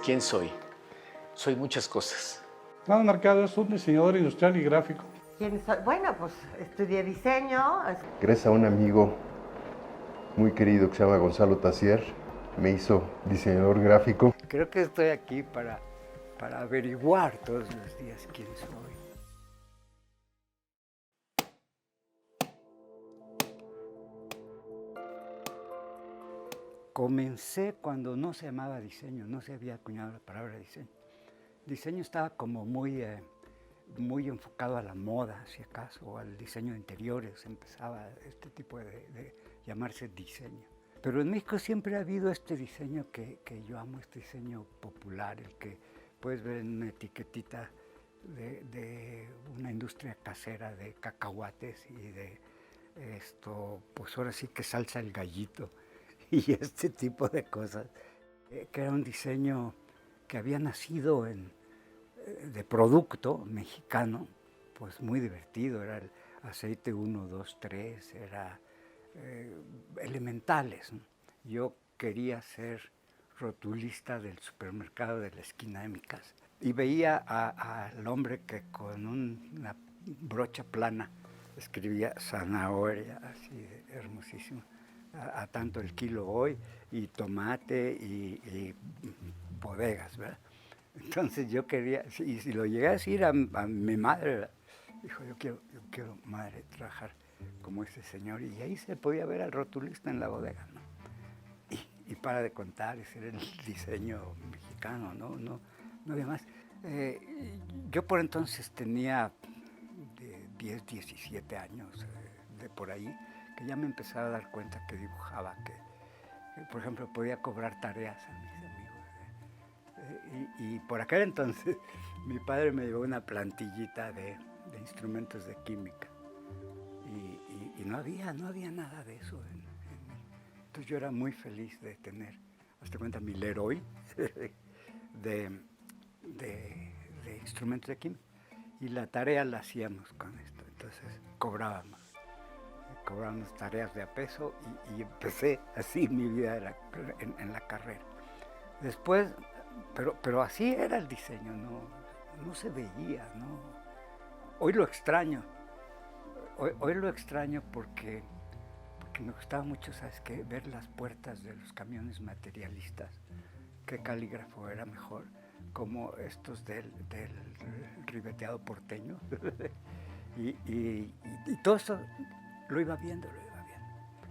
¿Quién soy? Soy muchas cosas. Hernán Mercado es un diseñador industrial y gráfico. ¿Quién soy? Bueno, pues estudié diseño. Gracias a un amigo muy querido que se llama Gonzalo Tassier, me hizo diseñador gráfico. Creo que estoy aquí para averiguar todos los días quién soy. Comencé cuando no se llamaba diseño, no se había acuñado la palabra diseño. Diseño estaba como muy enfocado a la moda, si acaso, o al diseño de interiores, empezaba este tipo de llamarse diseño. Pero en México siempre ha habido este diseño que yo amo, este diseño popular, el que puedes ver en una etiquetita de una industria casera de cacahuates y de esto, pues ahora sí que salsa el gallito y este tipo de cosas, que era un diseño que había nacido de producto mexicano, pues muy divertido, era el aceite 1, 2, 3, era elementales, ¿no? Yo quería ser rotulista del supermercado de la esquina de mi casa y veía al hombre que con una brocha plana escribía zanahoria, así hermosísimo, a tanto el kilo hoy, y tomate y bodegas, ¿verdad? Entonces yo quería, y si lo llegué a decir a mi madre, ¿verdad? Dijo, yo quiero, madre, trabajar como ese señor, y ahí se podía ver al rotulista en la bodega, ¿no? Y para de contar, ese era el diseño mexicano, no había más. Yo por entonces tenía de 10, 17 años, de por ahí, que ya me empezaba a dar cuenta que dibujaba, que por ejemplo podía cobrar tareas a mis amigos. Y por aquel entonces mi padre me llevó una plantillita de instrumentos de química y no había nada de eso. Entonces yo era muy feliz de tener, hasta cuenta, mi Leroy de instrumentos de química, y la tarea la hacíamos con esto, entonces cobrábamos tareas de a peso y empecé así mi vida en la carrera. Después, pero así era el diseño, no se veía, ¿no? Hoy lo extraño, hoy lo extraño porque me gustaba mucho, ¿sabes qué? Ver las puertas de los camiones materialistas, qué calígrafo era mejor, como estos del ribeteado porteño. y todo eso lo iba viendo.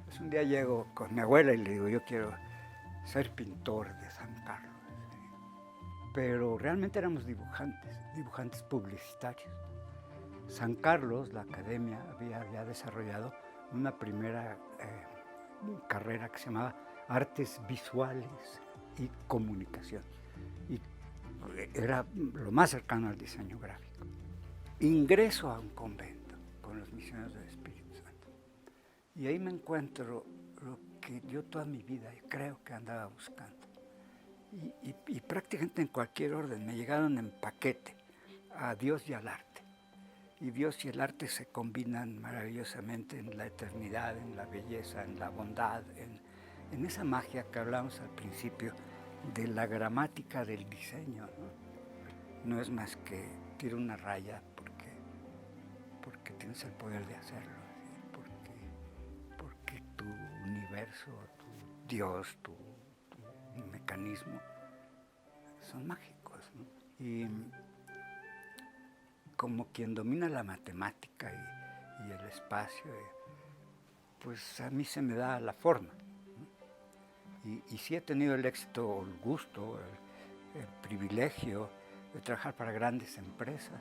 Pues un día llego con mi abuela y le digo, yo quiero ser pintor de San Carlos. Pero realmente éramos dibujantes publicitarios. San Carlos, la academia, había desarrollado una primera carrera que se llamaba Artes Visuales y Comunicación. Y era lo más cercano al diseño gráfico. Ingreso a un convento con los misioneros del Espíritu Santo. Y ahí me encuentro lo que yo toda mi vida creo que andaba buscando. Y prácticamente en cualquier orden me llegaron en paquete a Dios y al arte. Y Dios y el arte se combinan maravillosamente en la eternidad, en la belleza, en la bondad, en esa magia que hablamos al principio de la gramática del diseño, ¿no? No es más que tira una raya porque tienes el poder de hacerlo, ¿sí? Porque tu universo, tu Dios, tu mecanismo son mágicos, ¿no? Y como quien domina la matemática y el espacio, pues a mí se me da la forma, ¿no? Y sí he tenido el éxito, el gusto, el privilegio de trabajar para grandes empresas.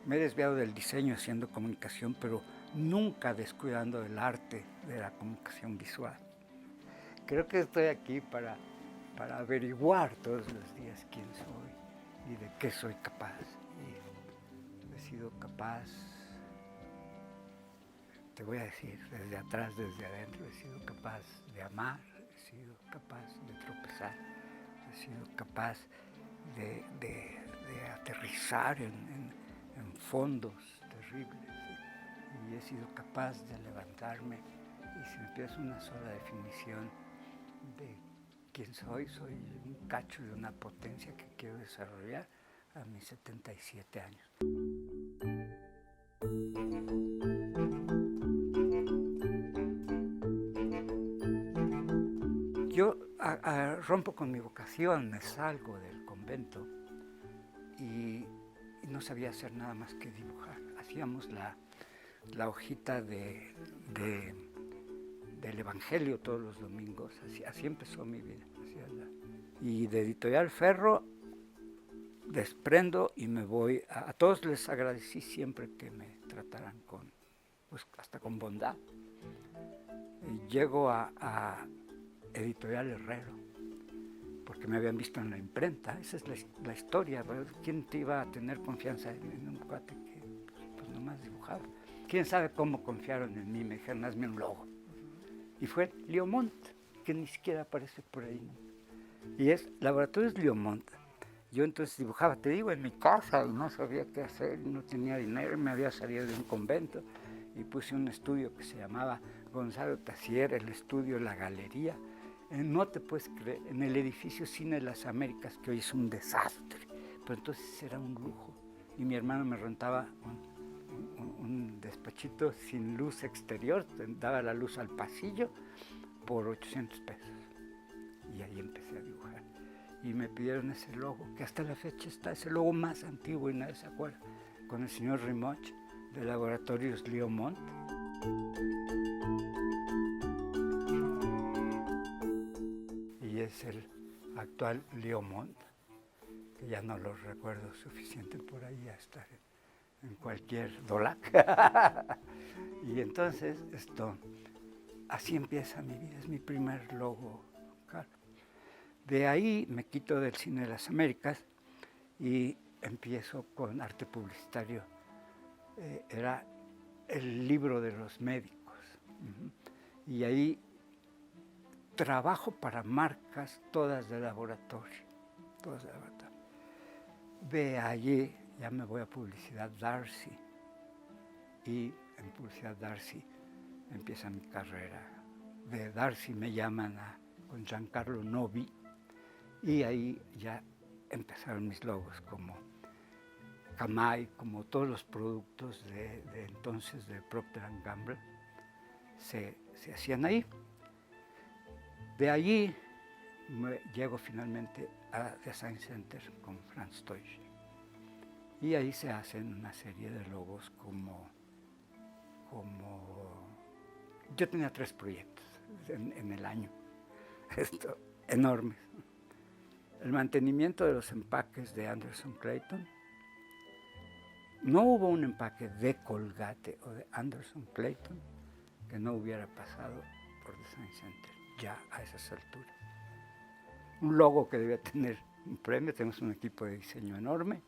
Me he desviado del diseño haciendo comunicación, pero nunca descuidando del arte de la comunicación visual. Creo que estoy aquí para averiguar todos los días quién soy y de qué soy capaz. Y he sido capaz, te voy a decir, desde atrás, desde adentro, he sido capaz de amar, he sido capaz de tropezar, he sido capaz de aterrizar en fondos terribles, ¿sí? Y he sido capaz de levantarme y si me pides una sola definición de quién soy. Soy un cacho de una potencia que quiero desarrollar a mis 77 años. Yo rompo con mi vocación, me salgo del convento y no sabía hacer nada más que dibujar. Hacíamos la hojita del Evangelio todos los domingos, así empezó mi vida. Y de Editorial Ferro desprendo y me voy. A todos les agradecí siempre que me trataran pues hasta con bondad. Y llego a Editorial Herrero, porque me habían visto en la imprenta. Esa es la historia. ¿Quién te iba a tener confianza en un cuate que pues nomás dibujaba? ¿Quién sabe cómo confiaron en mí? Me dijeron, hazme un logo. Y fue Liomont, que ni siquiera aparece por ahí, ¿no? Y es Laboratorios Liomont. Yo entonces dibujaba, te digo, en mi casa, y no sabía qué hacer, no tenía dinero, me había salido de un convento, y puse un estudio que se llamaba Gonzalo Tassier, el estudio La Galería. No te puedes creer, en el edificio Cine de las Américas, que hoy es un desastre, pero entonces era un lujo. Y mi hermano me rentaba un despachito sin luz exterior, daba la luz al pasillo por 800 pesos. Y ahí empecé a dibujar. Y me pidieron ese logo, que hasta la fecha está, ese logo más antiguo y nadie se acuerda, con el señor Rimoch de Laboratorios Liomont. Y es el actual Liomont, que ya no lo recuerdo suficiente por ahí a estar en cualquier dolac. Y entonces así empieza mi vida, es mi primer logo. De ahí me quito del Cine de las Américas y empiezo con arte publicitario. Era el libro de los médicos. Y ahí trabajo para marcas todas de laboratorio. De allí ya me voy a publicidad Darcy. Y en publicidad Darcy empieza mi carrera. De Darcy me llaman con Giancarlo Novi. Y ahí ya empezaron mis logos como Camay, como todos los productos de entonces de Procter & Gamble se hacían ahí. De allí llego finalmente a Design Center con Franz Teuscher. Y ahí se hacen una serie de logos como yo tenía 3 proyectos en el año, enormes. El mantenimiento de los empaques de Anderson Clayton. No hubo un empaque de Colgate o de Anderson Clayton que no hubiera pasado por Design Center ya a esas alturas. Un logo que debía tener un premio, tenemos un equipo de diseño enorme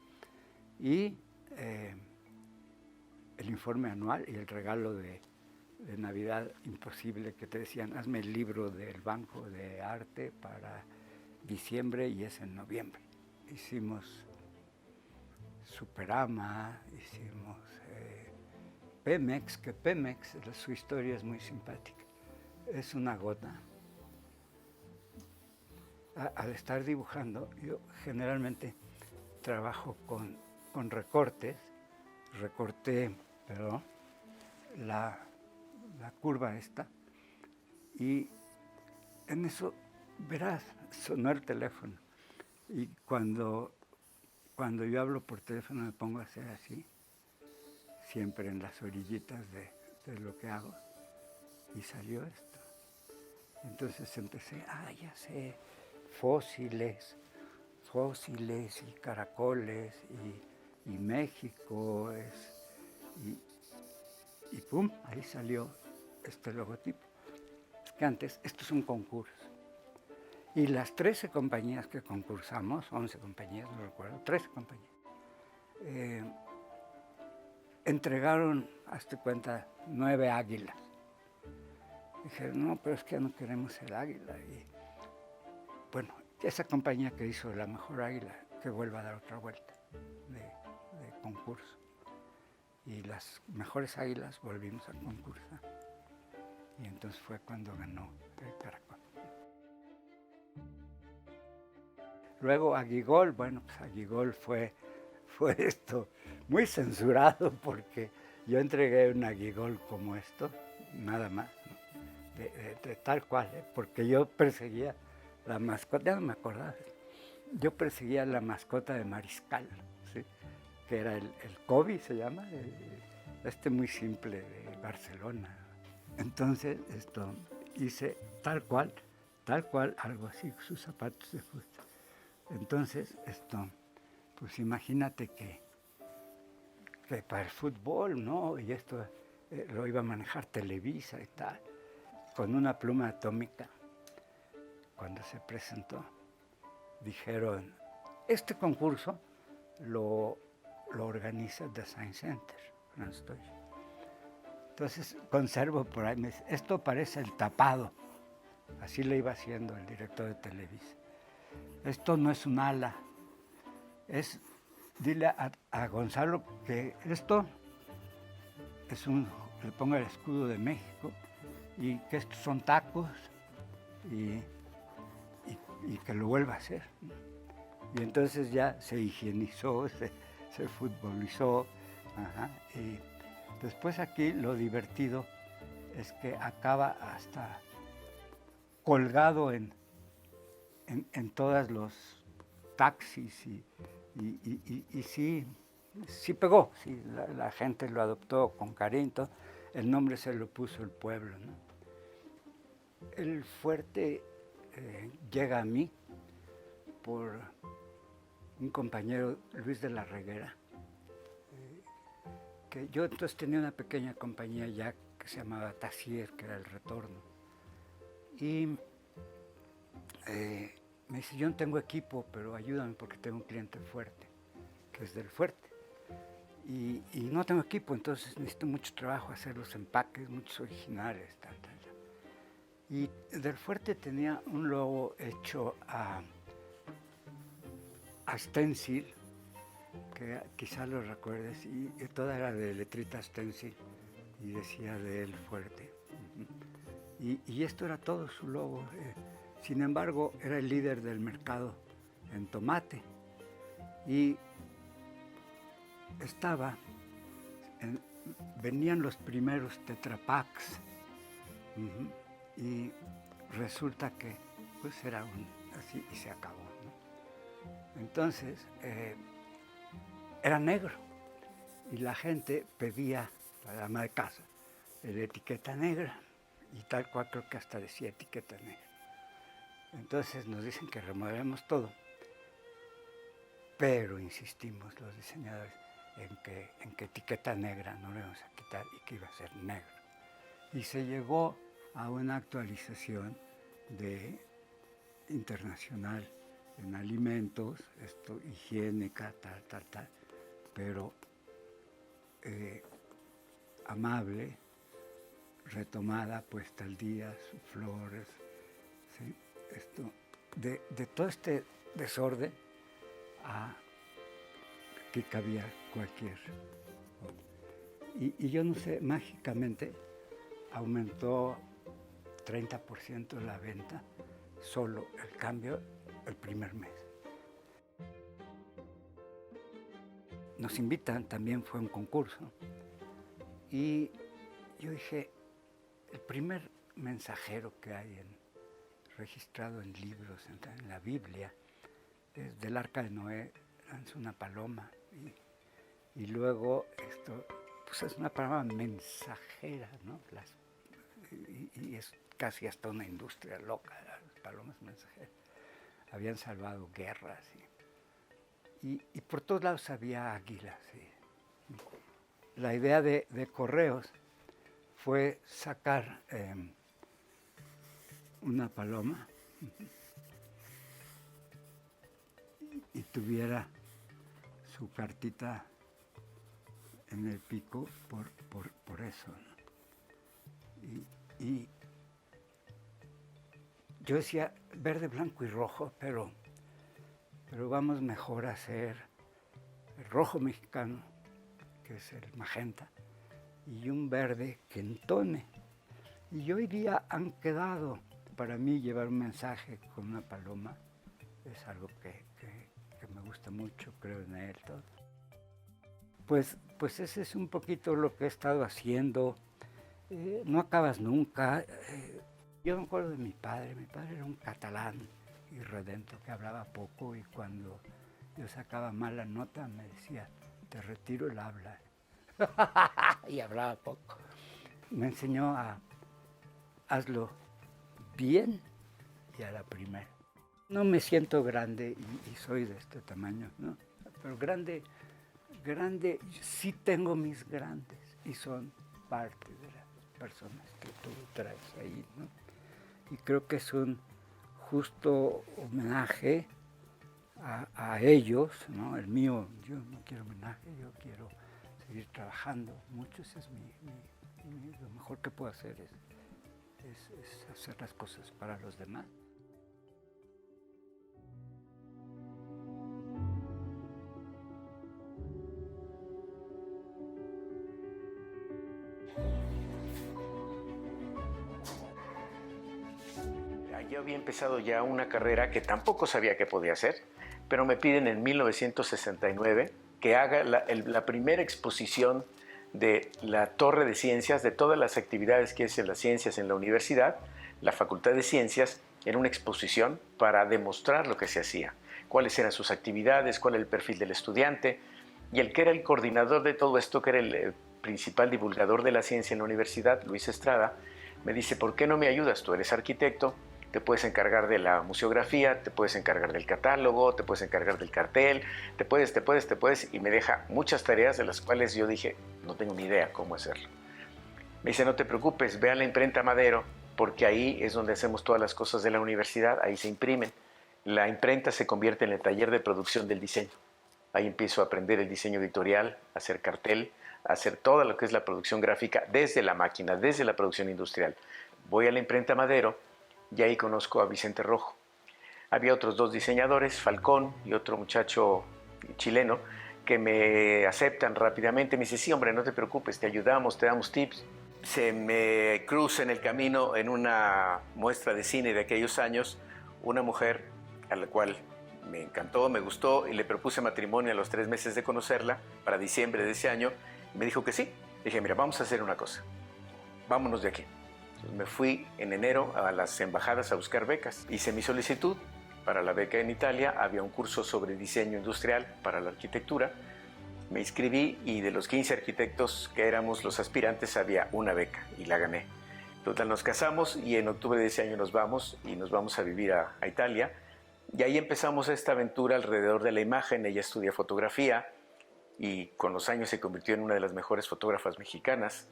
y el informe anual y el regalo de Navidad imposible que te decían, hazme el libro del Banco de Arte para diciembre y es en noviembre. Hicimos Superama, hicimos Pemex, que Pemex, su historia es muy simpática. Es una gota. Al estar dibujando, yo generalmente trabajo con recortes. Recorté, la curva esta y en eso, verás, sonó el teléfono y cuando yo hablo por teléfono me pongo a hacer así, siempre en las orillitas de lo que hago, y salió esto. Entonces empecé, ya sé, fósiles y caracoles y México, y pum, ahí salió este logotipo. Es que antes, esto es un concurso. Y las 13 compañías que concursamos, 11 compañías, no recuerdo, 13 compañías, entregaron, hazte cuenta, 9 águilas. Dijeron, no, pero es que no queremos el águila. Y bueno, esa compañía que hizo la mejor águila, que vuelva a dar otra vuelta de concurso. Y las mejores águilas volvimos a concursar. Y entonces fue cuando ganó el caracol. Luego Aguigol, bueno, pues Aguigol fue esto muy censurado porque yo entregué un Aguigol como esto, nada más, ¿no? de tal cual, porque yo perseguía la mascota, ya no me acordaba, yo perseguía la mascota de Mariscal, ¿sí? Que era el Kobe, se llama, muy simple de Barcelona. Entonces hice tal cual, algo así, sus zapatos de fútbol. Entonces, pues imagínate que para el fútbol, ¿no? Y esto lo iba a manejar Televisa y tal, con una pluma atómica. Cuando se presentó, dijeron, este concurso lo organiza The Science Center, Franz Deutsch. Entonces conservo por ahí, me dice, esto parece el tapado. Así le iba haciendo el director de Televisa. Esto no es un ala, dile a Gonzalo que esto es le ponga el escudo de México y que estos son tacos y que lo vuelva a hacer. Y entonces ya se higienizó, se futbolizó. Y después aquí lo divertido es que acaba hasta colgado en todos los taxis y sí pegó, sí, la gente lo adoptó con cariño, el nombre se lo puso el pueblo, ¿no? El fuerte llega a mí por un compañero, Luis de la Reguera, que yo entonces tenía una pequeña compañía ya que se llamaba Tassier, que era el retorno. Y me dice, yo no tengo equipo, pero ayúdame porque tengo un cliente fuerte, que es del fuerte. Y no tengo equipo, entonces necesito mucho trabajo, hacer los empaques, muchos originales, tal. Y del fuerte tenía un logo hecho a stencil, que quizás lo recuerdes, y toda era de letrita stencil, y decía del fuerte. Y esto era todo su logo. Sin embargo, era el líder del mercado en tomate. Y venían los primeros Tetra Paks. Y resulta que pues era así y se acabó, ¿no? Entonces, era negro. Y la gente pedía, la ama de casa, la etiqueta negra. Y tal cual creo que hasta decía etiqueta negra. Entonces nos dicen que remodelemos todo, pero insistimos los diseñadores en que etiqueta negra no le íbamos a quitar y que iba a ser negro. Y se llegó a una actualización internacional en alimentos, higiénica, tal, pero amable, retomada, puesta al día, sus flores, ¿sí? De todo este desorden que cabía cualquier. Y yo no sé, mágicamente aumentó 30% la venta, solo el cambio el primer mes. Nos invitan, también fue un concurso, y yo dije, el primer mensajero que hay registrado en libros, en la Biblia, es del Arca de Noé, lanza una paloma, y luego pues es una paloma mensajera, ¿no? Y es casi hasta una industria loca, las palomas mensajeras. Habían salvado guerras, y por todos lados había águilas. La idea de Correos fue sacar una paloma y tuviera su cartita en el pico por eso, ¿no? Y yo decía verde, blanco y rojo, pero vamos mejor a hacer el rojo mexicano, que es el magenta, y un verde que entone. Y hoy día han quedado, para mí llevar un mensaje con una paloma es algo que gusta mucho, creo en él, todo. Pues ese es un poquito lo que he estado haciendo. No acabas nunca. Yo me acuerdo de mi padre era un catalán irredento que hablaba poco, y cuando yo sacaba mala nota me decía, te retiro el habla. Y hablaba poco. Me enseñó a hazlo bien y a la primera. No me siento grande y soy de este tamaño, ¿no? Pero grande, sí tengo mis grandes y son parte de las personas que tú traes ahí, ¿no? Y creo que es un justo homenaje a ellos, ¿no? El mío, yo no quiero homenaje, yo quiero seguir trabajando mucho. Ese es lo mejor que puedo hacer es hacer las cosas para los demás. Yo había empezado ya una carrera que tampoco sabía qué podía hacer, pero me piden en 1969 que haga la primera exposición de la Torre de Ciencias, de todas las actividades que hacen las ciencias en la universidad, la Facultad de Ciencias, en una exposición para demostrar lo que se hacía, cuáles eran sus actividades, cuál era el perfil del estudiante, y el que era el coordinador de todo esto, que era el principal divulgador de la ciencia en la universidad, Luis Estrada, me dice, ¿por qué no me ayudas? Tú eres arquitecto, te puedes encargar de la museografía, te puedes encargar del catálogo, te puedes encargar del cartel, te puedes, y me deja muchas tareas de las cuales yo dije, no tengo ni idea cómo hacerlo. Me dice, no te preocupes, ve a la imprenta Madero, porque ahí es donde hacemos todas las cosas de la universidad, ahí se imprimen. La imprenta se convierte en el taller de producción del diseño. Ahí empiezo a aprender el diseño editorial, a hacer cartel, a hacer todo lo que es la producción gráfica desde la máquina, desde la producción industrial. Voy a la imprenta Madero, y ahí conozco a Vicente Rojo. Había otros dos diseñadores, Falcón y otro muchacho chileno, que me aceptan rápidamente. Me dice, sí, hombre, no te preocupes, te ayudamos, te damos tips. Se me cruza en el camino, en una muestra de cine de aquellos años, una mujer a la cual me encantó, me gustó, y le propuse matrimonio a los 3 meses de conocerla, para diciembre de ese año. Me dijo que sí. Dije, mira, vamos a hacer una cosa, vámonos de aquí. Me fui en enero a las embajadas a buscar becas. Hice mi solicitud para la beca en Italia. Había un curso sobre diseño industrial para la arquitectura. Me inscribí y de los 15 arquitectos que éramos los aspirantes había una beca y la gané. Total, nos casamos y en octubre de ese año nos vamos a vivir a Italia. Y ahí empezamos esta aventura alrededor de la imagen. Ella estudia fotografía y con los años se convirtió en una de las mejores fotógrafas mexicanas.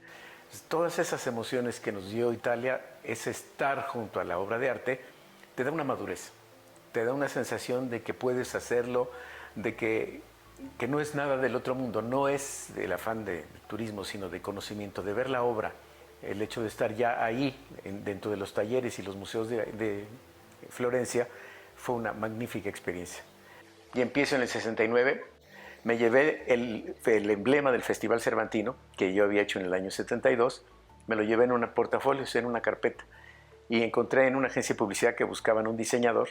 Todas esas emociones que nos dio Italia, ese estar junto a la obra de arte, te da una madurez, te da una sensación de que puedes hacerlo, de que no es nada del otro mundo, no es del afán de turismo, sino de conocimiento, de ver la obra. El hecho de estar ya ahí, dentro de los talleres y los museos de Florencia, fue una magnífica experiencia. Y empiezo en el 69. Me llevé el emblema del Festival Cervantino, que yo había hecho en el año 72, me lo llevé en un portafolio, en una carpeta, y encontré en una agencia de publicidad que buscaban un diseñador.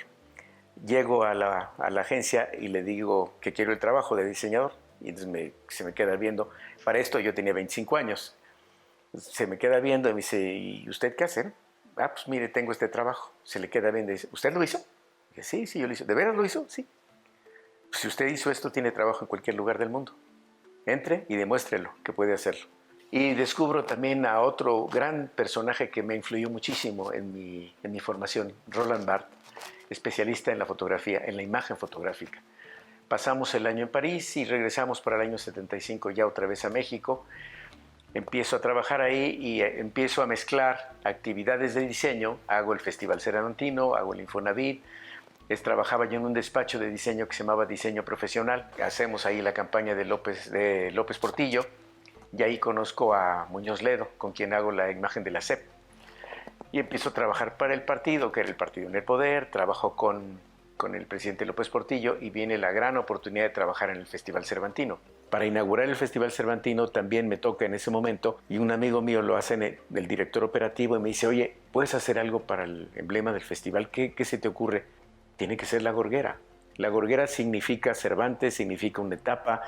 Llego a la agencia y le digo que quiero el trabajo de diseñador, y entonces se me queda viendo. Para esto yo tenía 25 años. Se me queda viendo y me dice, ¿y usted qué hace? Ah, pues mire, tengo este trabajo. Se le queda viendo y dice, ¿usted lo hizo? Y dije, sí, yo lo hice. ¿De veras lo hizo? Sí. Si usted hizo esto, tiene trabajo en cualquier lugar del mundo. Entre y demuéstrelo que puede hacerlo. Y descubro también a otro gran personaje que me influyó muchísimo en mi formación, Roland Barthes, especialista en la fotografía, en la imagen fotográfica. Pasamos el año en París y regresamos para el año 75 ya otra vez a México. Empiezo a trabajar ahí y empiezo a mezclar actividades de diseño. Hago el Festival Cervantino, hago el Infonavit. Trabajaba yo en un despacho de diseño que se llamaba Diseño Profesional. Hacemos ahí la campaña de López Portillo, y ahí conozco a Muñoz Ledo, con quien hago la imagen de la SEP. Y empiezo a trabajar para el partido, que era el partido en el poder. Trabajo con el presidente López Portillo y viene la gran oportunidad de trabajar en el Festival Cervantino. Para inaugurar el Festival Cervantino también me toca en ese momento, y un amigo mío lo hace el director operativo y me dice, oye, ¿puedes hacer algo para el emblema del festival? ¿Qué se te ocurre? Tiene que ser la gorguera. La gorguera significa Cervantes, significa una etapa.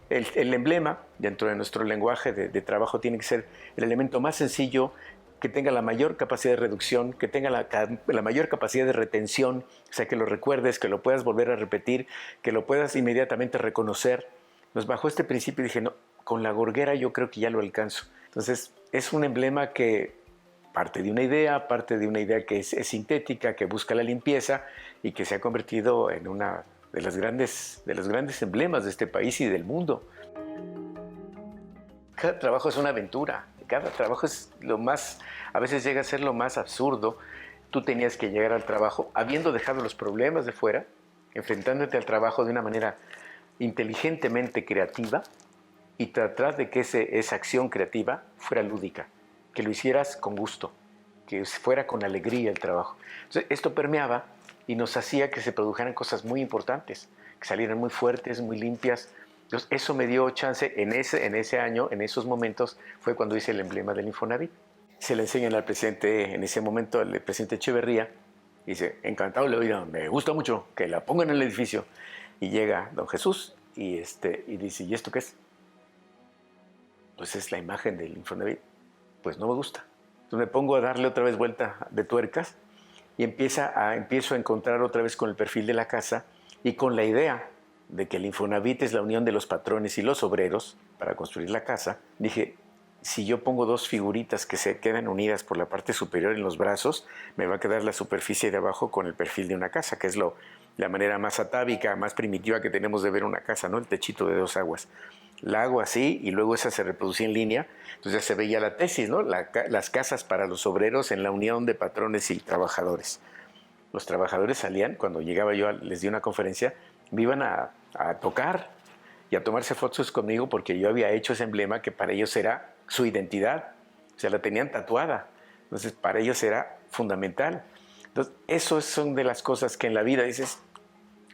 El emblema dentro de nuestro lenguaje de trabajo tiene que ser el elemento más sencillo, que tenga la mayor capacidad de reducción, que tenga la mayor capacidad de retención, o sea, que lo recuerdes, que lo puedas volver a repetir, que lo puedas inmediatamente reconocer. Pues bajo este principio dije, no, con la gorguera yo creo que ya lo alcanzo. Entonces, es un emblema que parte de una idea que es sintética, que busca la limpieza y que se ha convertido en una de los grandes emblemas de este país y del mundo. Cada trabajo es una aventura, cada trabajo es a veces llega a ser lo más absurdo. Tú tenías que llegar al trabajo habiendo dejado los problemas de fuera, enfrentándote al trabajo de una manera inteligentemente creativa y tratar de que esa acción creativa fuera lúdica, que lo hicieras con gusto, que fuera con alegría el trabajo. Entonces, esto permeaba y nos hacía que se produjeran cosas muy importantes, que salieran muy fuertes, muy limpias. Entonces, eso me dio chance en ese año, en esos momentos, fue cuando hice el emblema del Infonavit. Se le enseñan al presidente, en ese momento, al presidente Echeverría, y dice, encantado, le digo, me gusta mucho que la pongan en el edificio. Y llega don Jesús y dice, ¿y esto qué es? Pues es la imagen del Infonavit. Pues no me gusta. Entonces me pongo a darle otra vez vuelta de tuercas y empiezo a encontrar otra vez con el perfil de la casa y con la idea de que el Infonavit es la unión de los patrones y los obreros para construir la casa. Dije, si yo pongo dos figuritas que se quedan unidas por la parte superior en los brazos, me va a quedar la superficie de abajo con el perfil de una casa, que es la manera más atávica, más primitiva que tenemos de ver una casa, ¿no? El techito de dos aguas. La hago así y luego esa se reproducía en línea. Entonces ya se veía la tesis, ¿no? Las casas para los obreros en la unión de patrones y trabajadores. Los trabajadores salían, cuando llegaba yo, les di una conferencia, me iban a tocar y a tomarse fotos conmigo porque yo había hecho ese emblema que para ellos era su identidad. O sea, la tenían tatuada. Entonces, para ellos era fundamental. Entonces, eso son de las cosas que en la vida dices,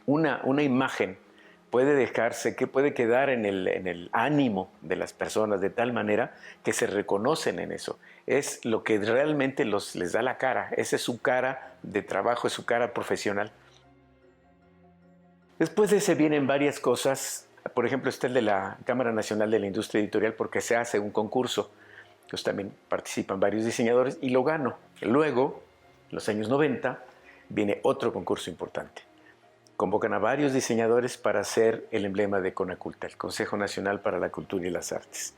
una imagen puede quedar en el ánimo de las personas de tal manera que se reconocen en eso. Es lo que realmente les da la cara. Esa es su cara de trabajo, es su cara profesional. Después de ese vienen varias cosas. Por ejemplo, está el de la Cámara Nacional de la Industria Editorial porque se hace un concurso. Entonces también participan varios diseñadores y lo gano. Luego, en los años 90, viene otro concurso importante. Convocan a varios diseñadores para hacer el emblema de Conaculta, el Consejo Nacional para la Cultura y las Artes.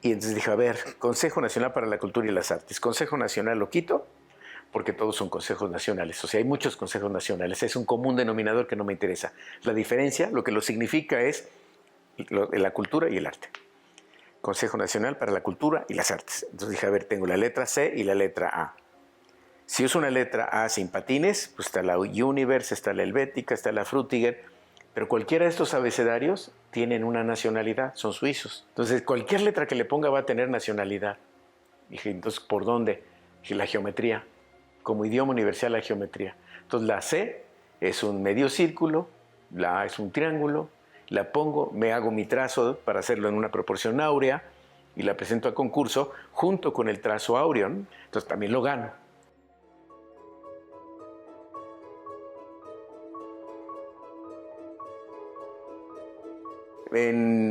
Y entonces dije, a ver, Consejo Nacional para la Cultura y las Artes. Consejo Nacional lo quito porque todos son consejos nacionales. O sea, hay muchos consejos nacionales. Es un común denominador que no me interesa. La diferencia, lo que lo significa es la cultura y el arte. Consejo Nacional para la Cultura y las Artes. Entonces dije, a ver, tengo la letra C y la letra A. Si uso una letra A sin patines, pues está la Universe, está la Helvética, está la Frutiger, pero cualquiera de estos abecedarios tienen una nacionalidad, son suizos. Entonces, cualquier letra que le ponga va a tener nacionalidad. Dije, entonces, ¿por dónde? Dije, la geometría. Como idioma universal, la geometría. Entonces, la C es un medio círculo, la A es un triángulo, la pongo, me hago mi trazo para hacerlo en una proporción áurea y la presento a concurso junto con el trazo áureo, ¿no? Entonces, también lo gano.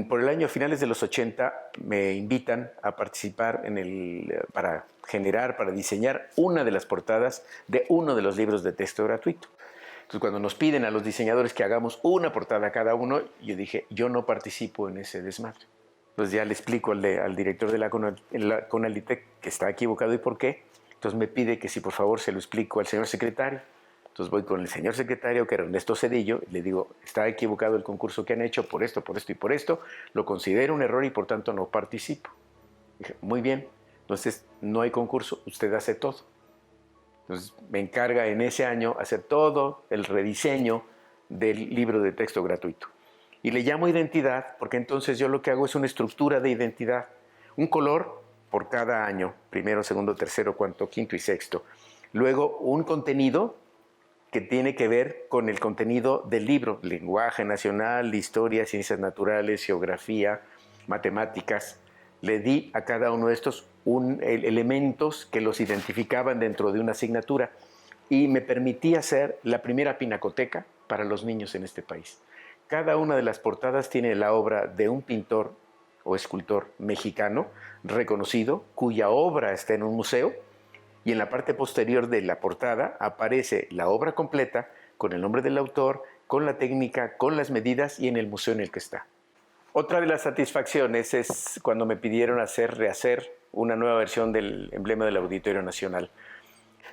Por el año finales de los 80 me invitan a participar para diseñar una de las portadas de uno de los libros de texto gratuito. Entonces, cuando nos piden a los diseñadores que hagamos una portada cada uno, yo dije, yo no participo en ese desmadre. Entonces ya le explico al director de la Conalitec que está equivocado y por qué. Entonces me pide que si por favor se lo explico al señor secretario. Entonces voy con el señor secretario, que era Ernesto Cedillo, y le digo, está equivocado el concurso que han hecho por esto y por esto, lo considero un error y por tanto no participo. Dije, muy bien, entonces no hay concurso, usted hace todo. Entonces me encarga en ese año hacer todo el rediseño del libro de texto gratuito. Y le llamo identidad, porque entonces yo lo que hago es una estructura de identidad, un color por cada año, primero, segundo, tercero, cuarto, quinto y sexto. Luego un contenido que tiene que ver con el contenido del libro, lenguaje nacional, historia, ciencias naturales, geografía, matemáticas. Le di a cada uno de estos elementos que los identificaban dentro de una asignatura y me permití hacer la primera pinacoteca para los niños en este país. Cada una de las portadas tiene la obra de un pintor o escultor mexicano reconocido, cuya obra está en un museo, y en la parte posterior de la portada aparece la obra completa con el nombre del autor, con la técnica, con las medidas y en el museo en el que está. Otra de las satisfacciones es cuando me pidieron rehacer una nueva versión del emblema del Auditorio Nacional.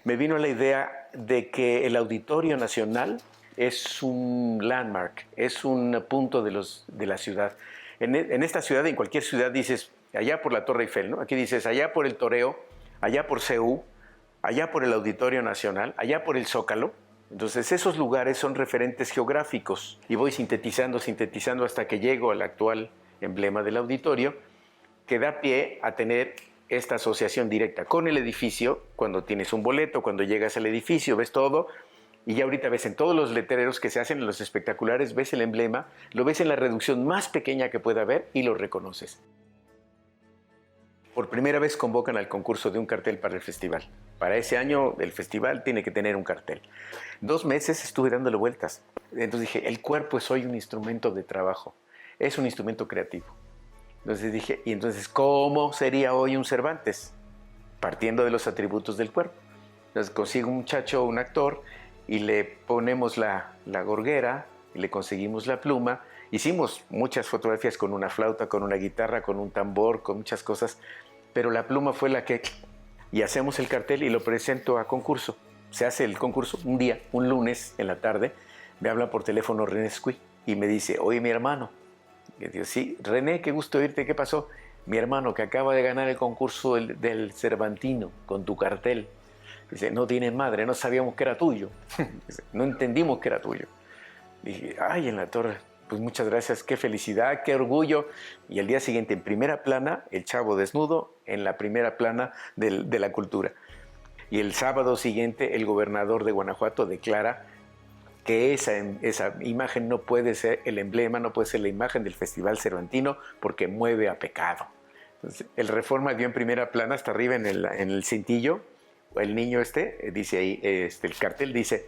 Me vino la idea de que el Auditorio Nacional es un landmark, es un punto de la ciudad. En esta ciudad, en cualquier ciudad, dices allá por la Torre Eiffel, ¿no? Aquí dices allá por el Toreo, allá por CU, allá por el Auditorio Nacional, allá por el Zócalo. Entonces esos lugares son referentes geográficos y voy sintetizando hasta que llego al actual emblema del auditorio, que da pie a tener esta asociación directa con el edificio. Cuando tienes un boleto, cuando llegas al edificio, ves todo, y ya ahorita ves en todos los letreros que se hacen en los espectaculares, ves el emblema, lo ves en la reducción más pequeña que pueda haber y lo reconoces. Por primera vez convocan al concurso de un cartel para el festival. Para ese año el festival tiene que tener un cartel. 2 meses estuve dándole vueltas. Entonces dije, el cuerpo es hoy un instrumento de trabajo, es un instrumento creativo. Entonces dije, ¿y entonces cómo sería hoy un Cervantes? Partiendo de los atributos del cuerpo. Entonces consigo un muchacho, un actor, y le ponemos la gorguera, y le conseguimos la pluma. Hicimos muchas fotografías con una flauta, con una guitarra, con un tambor, con muchas cosas, pero la pluma fue la que... Y hacemos el cartel y lo presento a concurso. Se hace el concurso un día, un lunes en la tarde, me habla por teléfono René Escui y me dice, oye, mi hermano. Y digo, sí, René, qué gusto oírte, ¿qué pasó? Mi hermano, que acaba de ganar el concurso del Cervantino con tu cartel. Dice, no tiene madre, no sabíamos que era tuyo. No entendimos que era tuyo. Dije, ay, en la torre. Pues muchas gracias, qué felicidad, qué orgullo. Y al día siguiente, en primera plana, el chavo desnudo, en la primera plana de la cultura. Y el sábado siguiente, el gobernador de Guanajuato declara que esa imagen no puede ser el emblema, no puede ser la imagen del Festival Cervantino, porque mueve a pecado. Entonces, el Reforma dio en primera plana, hasta arriba en el cintillo, el niño dice ahí, el cartel dice,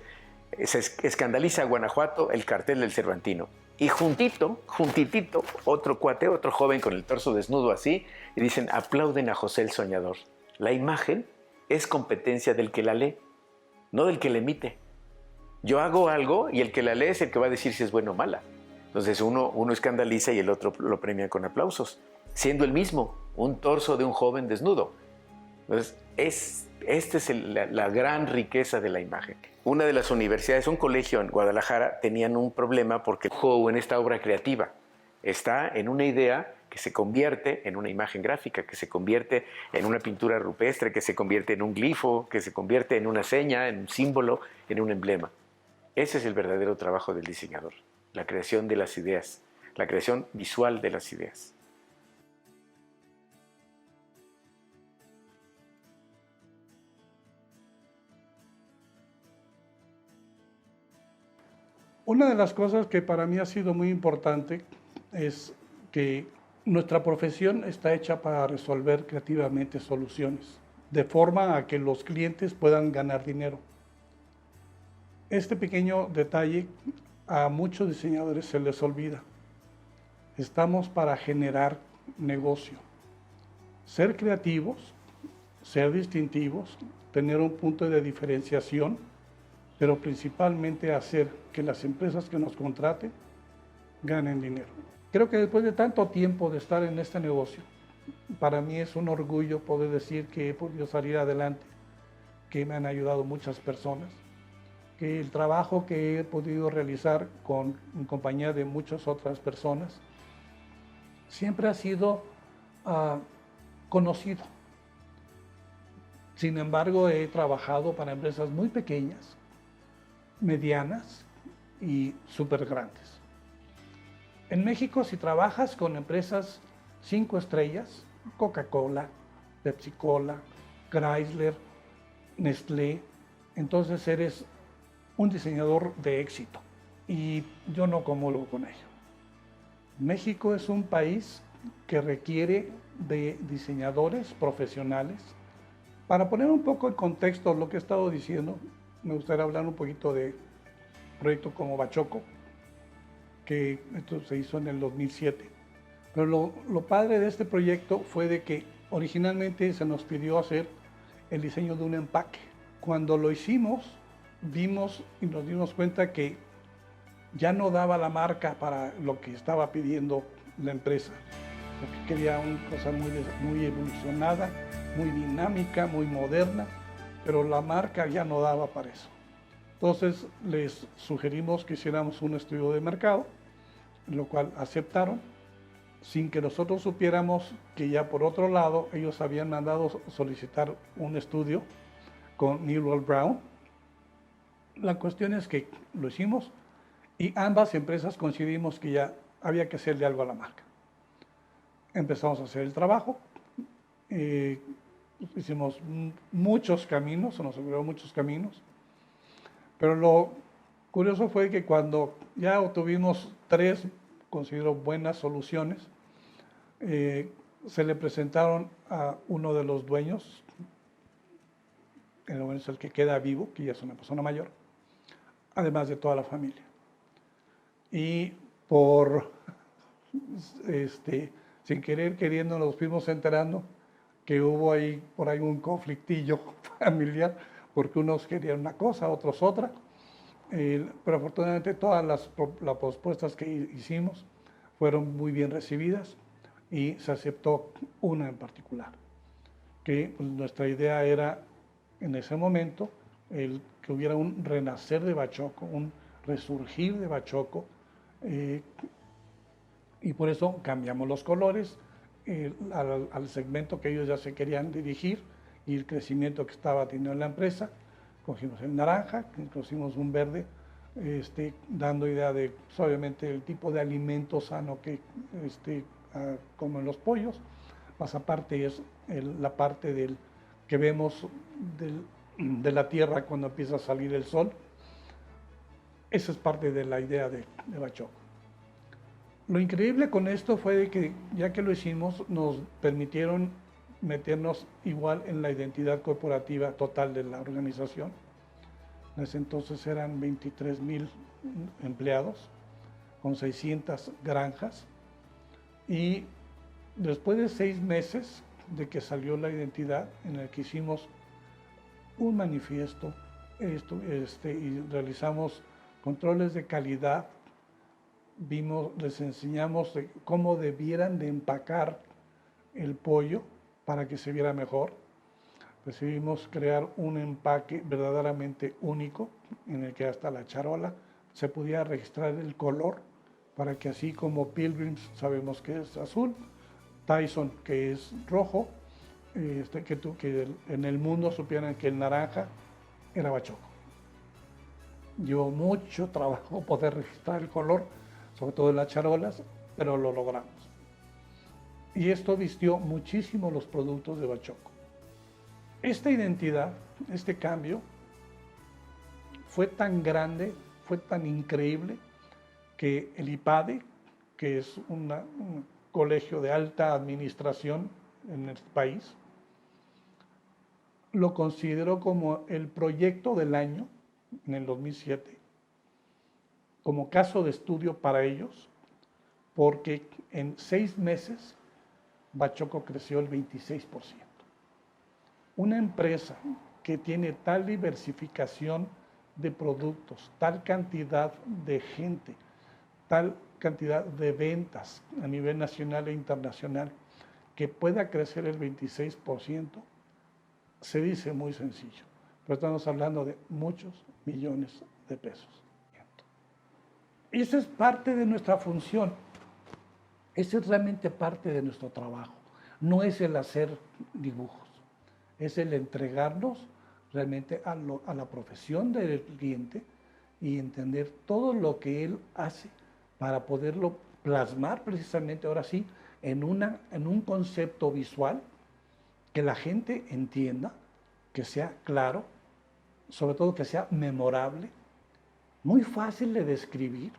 se escandaliza a Guanajuato el cartel del Cervantino. Y juntitito, otro cuate, otro joven con el torso desnudo así, y dicen, aplauden a José el Soñador. La imagen es competencia del que la lee, no del que la emite. Yo hago algo y el que la lee es el que va a decir si es buena o mala. Entonces uno escandaliza y el otro lo premia con aplausos, siendo el mismo, un torso de un joven desnudo. Entonces, esta es la gran riqueza de la imagen. Una de las universidades, un colegio en Guadalajara, tenían un problema porque el juego en esta obra creativa está en una idea que se convierte en una imagen gráfica, que se convierte en una pintura rupestre, que se convierte en un glifo, que se convierte en una seña, en un símbolo, en un emblema. Ese es el verdadero trabajo del diseñador, la creación de las ideas, la creación visual de las ideas. Una de las cosas que para mí ha sido muy importante es que nuestra profesión está hecha para resolver creativamente soluciones, de forma a que los clientes puedan ganar dinero. Este pequeño detalle a muchos diseñadores se les olvida. Estamos para generar negocio, ser creativos, ser distintivos, tener un punto de diferenciación, pero principalmente hacer que las empresas que nos contraten ganen dinero. Creo que después de tanto tiempo de estar en este negocio, para mí es un orgullo poder decir que he podido salir adelante, que me han ayudado muchas personas, que el trabajo que he podido realizar en compañía de muchas otras personas siempre ha sido conocido. Sin embargo, he trabajado para empresas muy pequeñas, medianas y súper grandes. En México, si trabajas con empresas 5 estrellas, Coca-Cola, Pepsi-Cola, Chrysler, Nestlé, entonces eres un diseñador de éxito. Y yo no comulgo con ello. México es un país que requiere de diseñadores profesionales. Para poner un poco en contexto lo que he estado diciendo, me gustaría hablar un poquito de proyecto como Bachoco, que esto se hizo en el 2007. Pero lo padre de este proyecto fue de que originalmente se nos pidió hacer el diseño de un empaque. Cuando lo hicimos, vimos y nos dimos cuenta que ya no daba la marca para lo que estaba pidiendo la empresa, porque quería una cosa muy evolucionada, muy dinámica, muy moderna, pero la marca ya no daba para eso. Entonces les sugerimos que hiciéramos un estudio de mercado, lo cual aceptaron, sin que nosotros supiéramos que ya por otro lado ellos habían mandado solicitar un estudio con Newell Brown. La cuestión es que lo hicimos y ambas empresas coincidimos que ya había que hacerle algo a la marca. Empezamos a hacer el trabajo, hicimos muchos caminos, se nos abrieron muchos caminos, pero lo curioso fue que cuando ya obtuvimos 3, considero, buenas soluciones, se le presentaron a uno de los dueños, el que queda vivo, que ya es una persona mayor, además de toda la familia. Y sin querer, queriendo, nos fuimos enterando que hubo por ahí un conflictillo familiar, porque unos querían una cosa, otros otra, pero afortunadamente todas las propuestas que hicimos fueron muy bien recibidas y se aceptó una en particular, que pues, nuestra idea era en ese momento que hubiera un renacer de Bachoco, un resurgir de Bachoco, y por eso cambiamos los colores al segmento que ellos ya se querían dirigir y el crecimiento que estaba teniendo la empresa. Cogimos el naranja, cogimos un verde, dando idea de, pues, obviamente, el tipo de alimento sano que comen los pollos. Más aparte es la parte que vemos de la tierra cuando empieza a salir el sol. Esa es parte de la idea de Bachoco. Lo increíble con esto fue de que ya que lo hicimos, nos permitieron meternos igual en la identidad corporativa total de la organización. En ese entonces eran 23,000 empleados, con 600 granjas, y después de 6 meses de que salió la identidad, en el que hicimos un manifiesto y realizamos controles de calidad, les enseñamos cómo debieran de empacar el pollo para que se viera mejor. Decidimos crear un empaque verdaderamente único, en el que hasta la charola se pudiera registrar el color, para que así como Pilgrims sabemos que es azul, Tyson que es rojo, que en el mundo supieran que el naranja era Bachoco. Llevó mucho trabajo poder registrar el color, sobre todo en las charolas, pero lo logramos. Y esto vistió muchísimo los productos de Bachoco. Esta identidad, este cambio, fue tan grande, fue tan increíble, que el IPADE, que es un colegio de alta administración en el país, lo consideró como el proyecto del año en el 2007, como caso de estudio para ellos, porque en 6 meses Bachoco creció el 26%. Una empresa que tiene tal diversificación de productos, tal cantidad de gente, tal cantidad de ventas a nivel nacional e internacional, que pueda crecer el 26%, se dice muy sencillo, pero estamos hablando de muchos millones de pesos. Y eso es parte de nuestra función, eso es realmente parte de nuestro trabajo. No es el hacer dibujos, es el entregarnos realmente a la profesión del cliente y entender todo lo que él hace para poderlo plasmar precisamente ahora sí en un concepto visual que la gente entienda, que sea claro, sobre todo que sea memorable, muy fácil de describir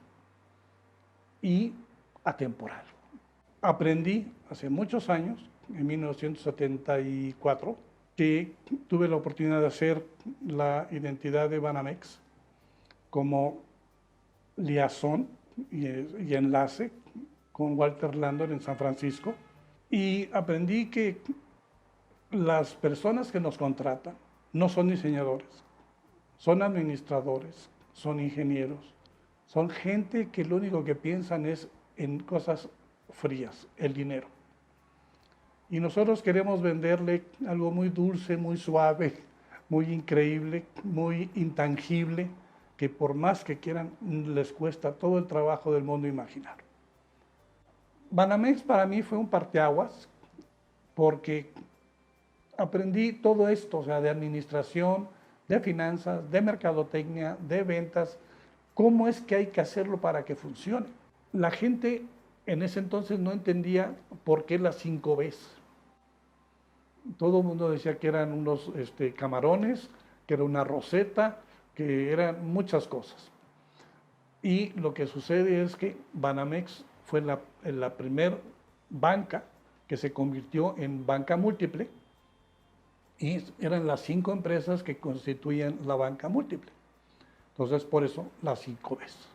y atemporal. Aprendí hace muchos años, en 1974, que tuve la oportunidad de hacer la identidad de Banamex como liazón y enlace con Walter Landon en San Francisco, y aprendí que las personas que nos contratan no son diseñadores, son administradores, son ingenieros, son gente que lo único que piensan es en cosas frías, el dinero. Y nosotros queremos venderle algo muy dulce, muy suave, muy increíble, muy intangible, que por más que quieran, les cuesta todo el trabajo del mundo imaginar. Banamex para mí fue un parteaguas, porque aprendí todo esto, o sea, de administración, de finanzas, de mercadotecnia, de ventas, cómo es que hay que hacerlo para que funcione. La gente en ese entonces no entendía por qué las 5 Bs. Todo el mundo decía que eran unos camarones, que era una roseta, que eran muchas cosas. Y lo que sucede es que Banamex fue la primer banca que se convirtió en banca múltiple, y eran las 5 empresas que constituían la banca múltiple. Entonces, por eso las 5 Bs.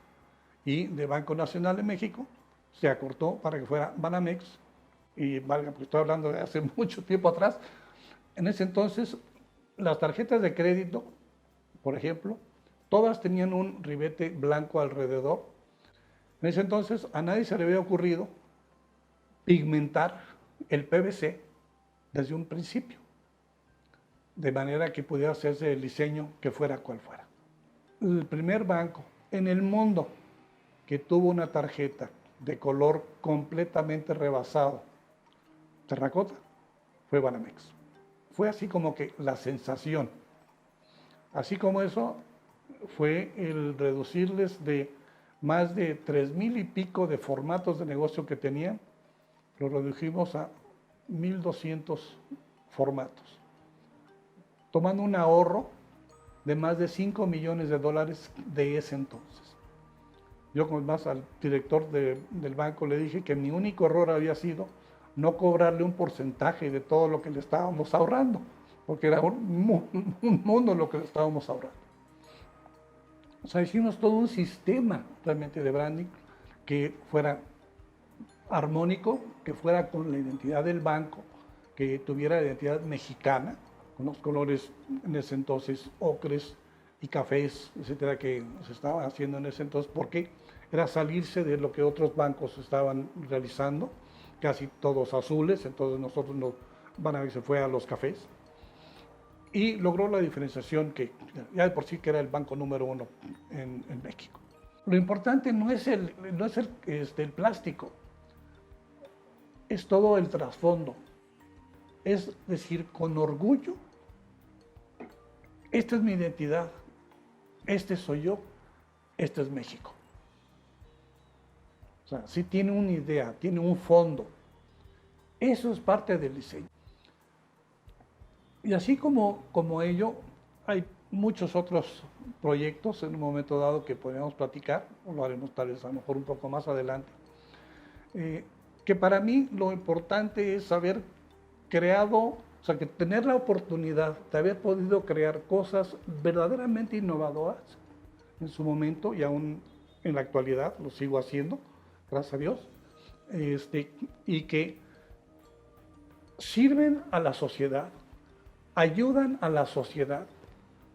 Y de Banco Nacional de México se acortó para que fuera Banamex, y valga, porque estoy hablando de hace mucho tiempo atrás. En ese entonces, las tarjetas de crédito, por ejemplo, todas tenían un ribete blanco alrededor. En ese entonces, a nadie se le había ocurrido pigmentar el PVC desde un principio, de manera que pudiera hacerse el diseño que fuera cual fuera. El primer banco en el mundo que tuvo una tarjeta de color completamente rebasado, terracota, fue Banamex. Fue así como que la sensación. Así como eso fue el reducirles de más de 3,000 y pico de formatos de negocio que tenían, lo redujimos a 1,200 formatos, tomando un ahorro de más de $5 millones de ese entonces. Yo, como más al director del banco, le dije que mi único error había sido no cobrarle un porcentaje de todo lo que le estábamos ahorrando, porque era un mundo lo que le estábamos ahorrando. O sea, hicimos todo un sistema realmente de branding que fuera armónico, que fuera con la identidad del banco, que tuviera la identidad mexicana, con los colores en ese entonces ocres y cafés, etcétera, que se estaba haciendo en ese entonces, porque era salirse de lo que otros bancos estaban realizando, casi todos azules. Entonces nosotros Banamex se fue a los cafés y logró la diferenciación que ya de por sí que era el banco número 1 en México. Lo importante no es el plástico, es todo el trasfondo. Es decir, con orgullo, esta es mi identidad, este soy yo, este es México. O sea, sí tiene una idea, tiene un fondo. Eso es parte del diseño. Y así como ello, hay muchos otros proyectos en un momento dado que podríamos platicar, o lo haremos tal vez a lo mejor un poco más adelante, que para mí lo importante es haber creado, o sea, que tener la oportunidad de haber podido crear cosas verdaderamente innovadoras en su momento, y aún en la actualidad lo sigo haciendo, gracias a Dios, y que sirven a la sociedad, ayudan a la sociedad,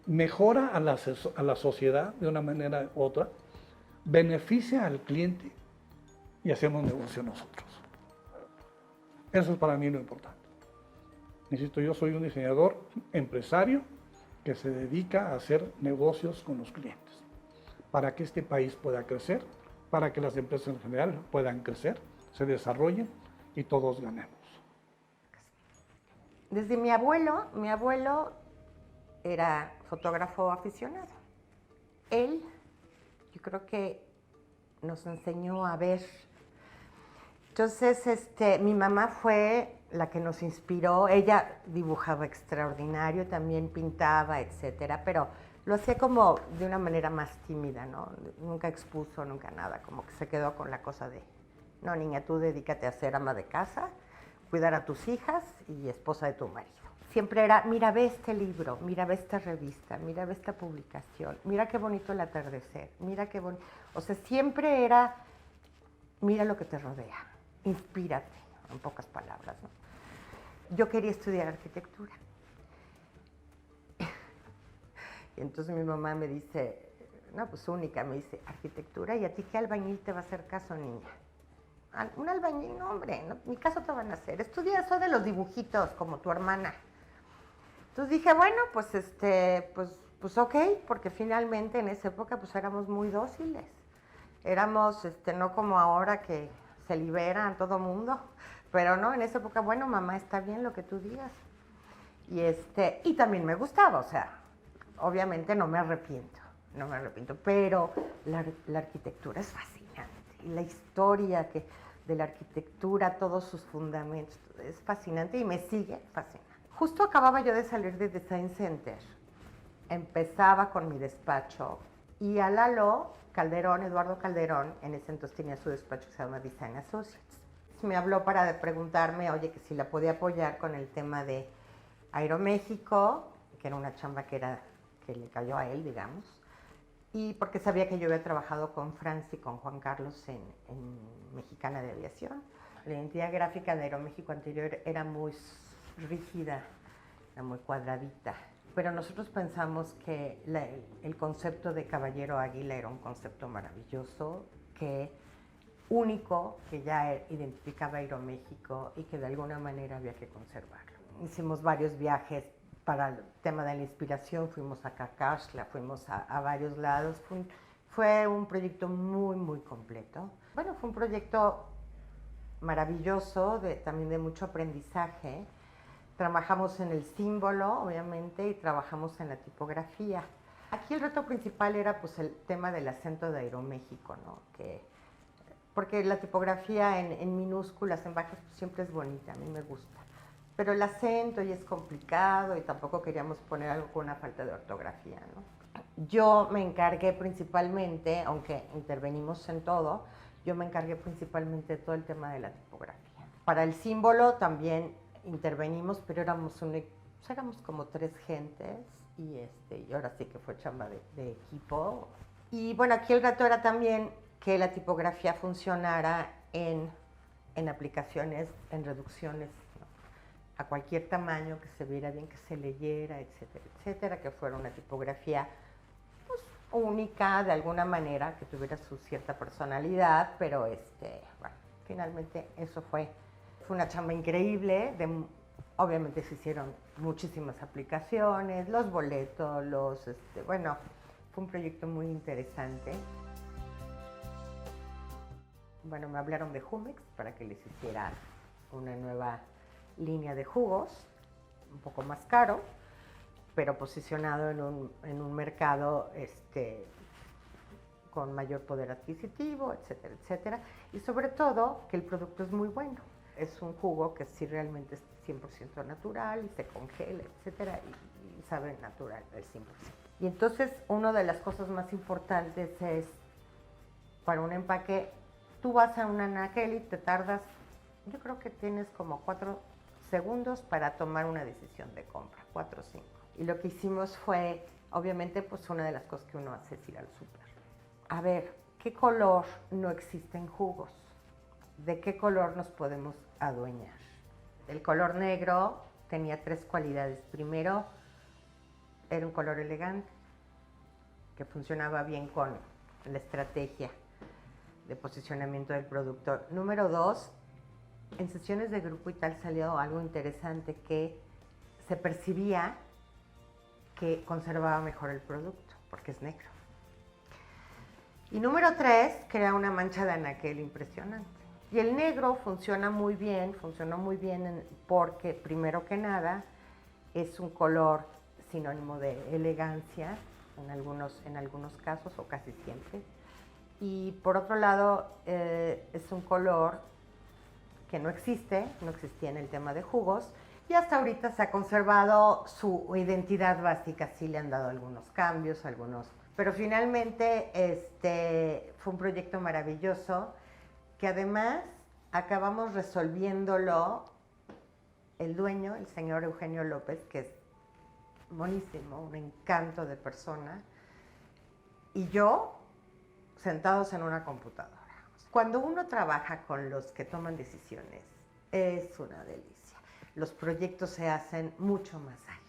mejora a la sociedad de una manera u otra, beneficia al cliente y hacemos negocio nosotros. Eso es para mí lo importante. Insisto, yo soy un diseñador empresario que se dedica a hacer negocios con los clientes, para que este país pueda crecer, para que las empresas en general puedan crecer, se desarrollen y todos ganemos. Desde mi abuelo era fotógrafo aficionado. Él, yo creo que nos enseñó a ver. Entonces, mi mamá fue la que nos inspiró. Ella dibujaba extraordinario, también pintaba, etcétera, pero lo hacía como de una manera más tímida, ¿no? Nunca expuso, nunca nada, como que se quedó con la cosa de, no, niña, tú dedícate a ser ama de casa, cuidar a tus hijas y esposa de tu marido. siempre era, mira, ve este libro, mira, ve esta revista, mira, ve esta publicación, mira qué bonito el atardecer, mira qué bonito. O sea, siempre era, mira lo que te rodea, inspírate, en pocas palabras, ¿no? Yo quería estudiar arquitectura. Y entonces mi mamá me dice, no, pues única, me dice, arquitectura, ¿y a ti qué albañil te va a hacer caso, niña? Un albañil, no, hombre, no, ni caso te van a hacer. Estudia eso de los dibujitos, como tu hermana. Entonces dije, bueno, pues ok, porque finalmente en esa época pues éramos muy dóciles. Éramos, no como ahora que se liberan todo mundo, pero no, en esa época, bueno, mamá, está bien lo que tú digas. Y también me gustaba, o sea, obviamente no me arrepiento, pero la arquitectura es fascinante. Y la historia de la arquitectura, todos sus fundamentos, es fascinante y me sigue fascinando. Justo acababa yo de salir de Design Center, empezaba con mi despacho y a Lalo Calderón, Eduardo Calderón, en ese entonces tenía su despacho que se llama Design Associates. Me habló para preguntarme, oye, que si la podía apoyar con el tema de Aeroméxico, que era una chamba que le cayó a él, digamos, y porque sabía que yo había trabajado con Franz y con Juan Carlos en Mexicana de Aviación. La identidad gráfica de Aeroméxico anterior era muy rígida, era muy cuadradita, pero nosotros pensamos que el concepto de Caballero Águila era un concepto maravilloso, único, que ya identificaba Aeroméxico y que de alguna manera había que conservarlo. Hicimos varios viajes para el tema de la inspiración, fuimos a Cacaxtla, fuimos a varios lados. Fue un proyecto muy, muy completo. Bueno, fue un proyecto maravilloso, también de mucho aprendizaje. Trabajamos en el símbolo, obviamente, y trabajamos en la tipografía. Aquí el reto principal era pues el tema del acento de Aeroméxico, ¿no? Porque la tipografía en minúsculas, en bajas, pues, siempre es bonita, a mí me gusta. Pero el acento y es complicado y tampoco queríamos poner algo con una falta de ortografía, ¿no? Yo me encargué principalmente, aunque intervenimos en todo, yo me encargué principalmente de todo el tema de la tipografía. Para el símbolo también intervenimos, pero éramos como 3 gentes y ahora sí que fue chamba de equipo. Y bueno, aquí el reto era también que la tipografía funcionara en aplicaciones, en reducciones, ¿no? A cualquier tamaño, que se viera bien, que se leyera, etcétera, etcétera, que fuera una tipografía pues, única de alguna manera, que tuviera su cierta personalidad, pero bueno, finalmente eso fue una chamba increíble, obviamente se hicieron muchísimas aplicaciones, los boletos, bueno, fue un proyecto muy interesante. Bueno, me hablaron de Jumex para que les hiciera una nueva línea de jugos, un poco más caro, pero posicionado en un mercado con mayor poder adquisitivo, etcétera, etcétera. Y sobre todo, que el producto es muy bueno. Es un jugo que sí realmente es 100% natural y se congela, etcétera, y sabe natural al 100%. Y entonces, una de las cosas más importantes es, para un empaque, tú vas a un anaquel y te tardas, yo creo que tienes como 4 segundos para tomar una decisión de compra, 4 o 5. Y lo que hicimos fue, obviamente, pues una de las cosas que uno hace es ir al súper. A ver, ¿qué color no existe en jugos? ¿De qué color nos podemos adueñar? El color negro tenía 3 cualidades. Primero, era un color elegante, que funcionaba bien con la estrategia de posicionamiento del producto. Número 2, en sesiones de grupo y tal salió algo interesante, que se percibía que conservaba mejor el producto, porque es negro. Y número 3, crea una mancha de anaquel impresionante. Y el negro funcionó muy bien porque, primero que nada, es un color sinónimo de elegancia en algunos casos, o casi siempre. Y por otro lado, es un color que no existía en el tema de jugos, y hasta ahorita se ha conservado su identidad básica. Sí le han dado algunos cambios, pero finalmente fue un proyecto maravilloso, que además acabamos resolviéndolo el dueño, el señor Eugenio López, que es buenísimo, un encanto de persona, y yo sentados en una computadora. Cuando uno trabaja con los que toman decisiones, es una delicia. Los proyectos se hacen mucho más ágiles.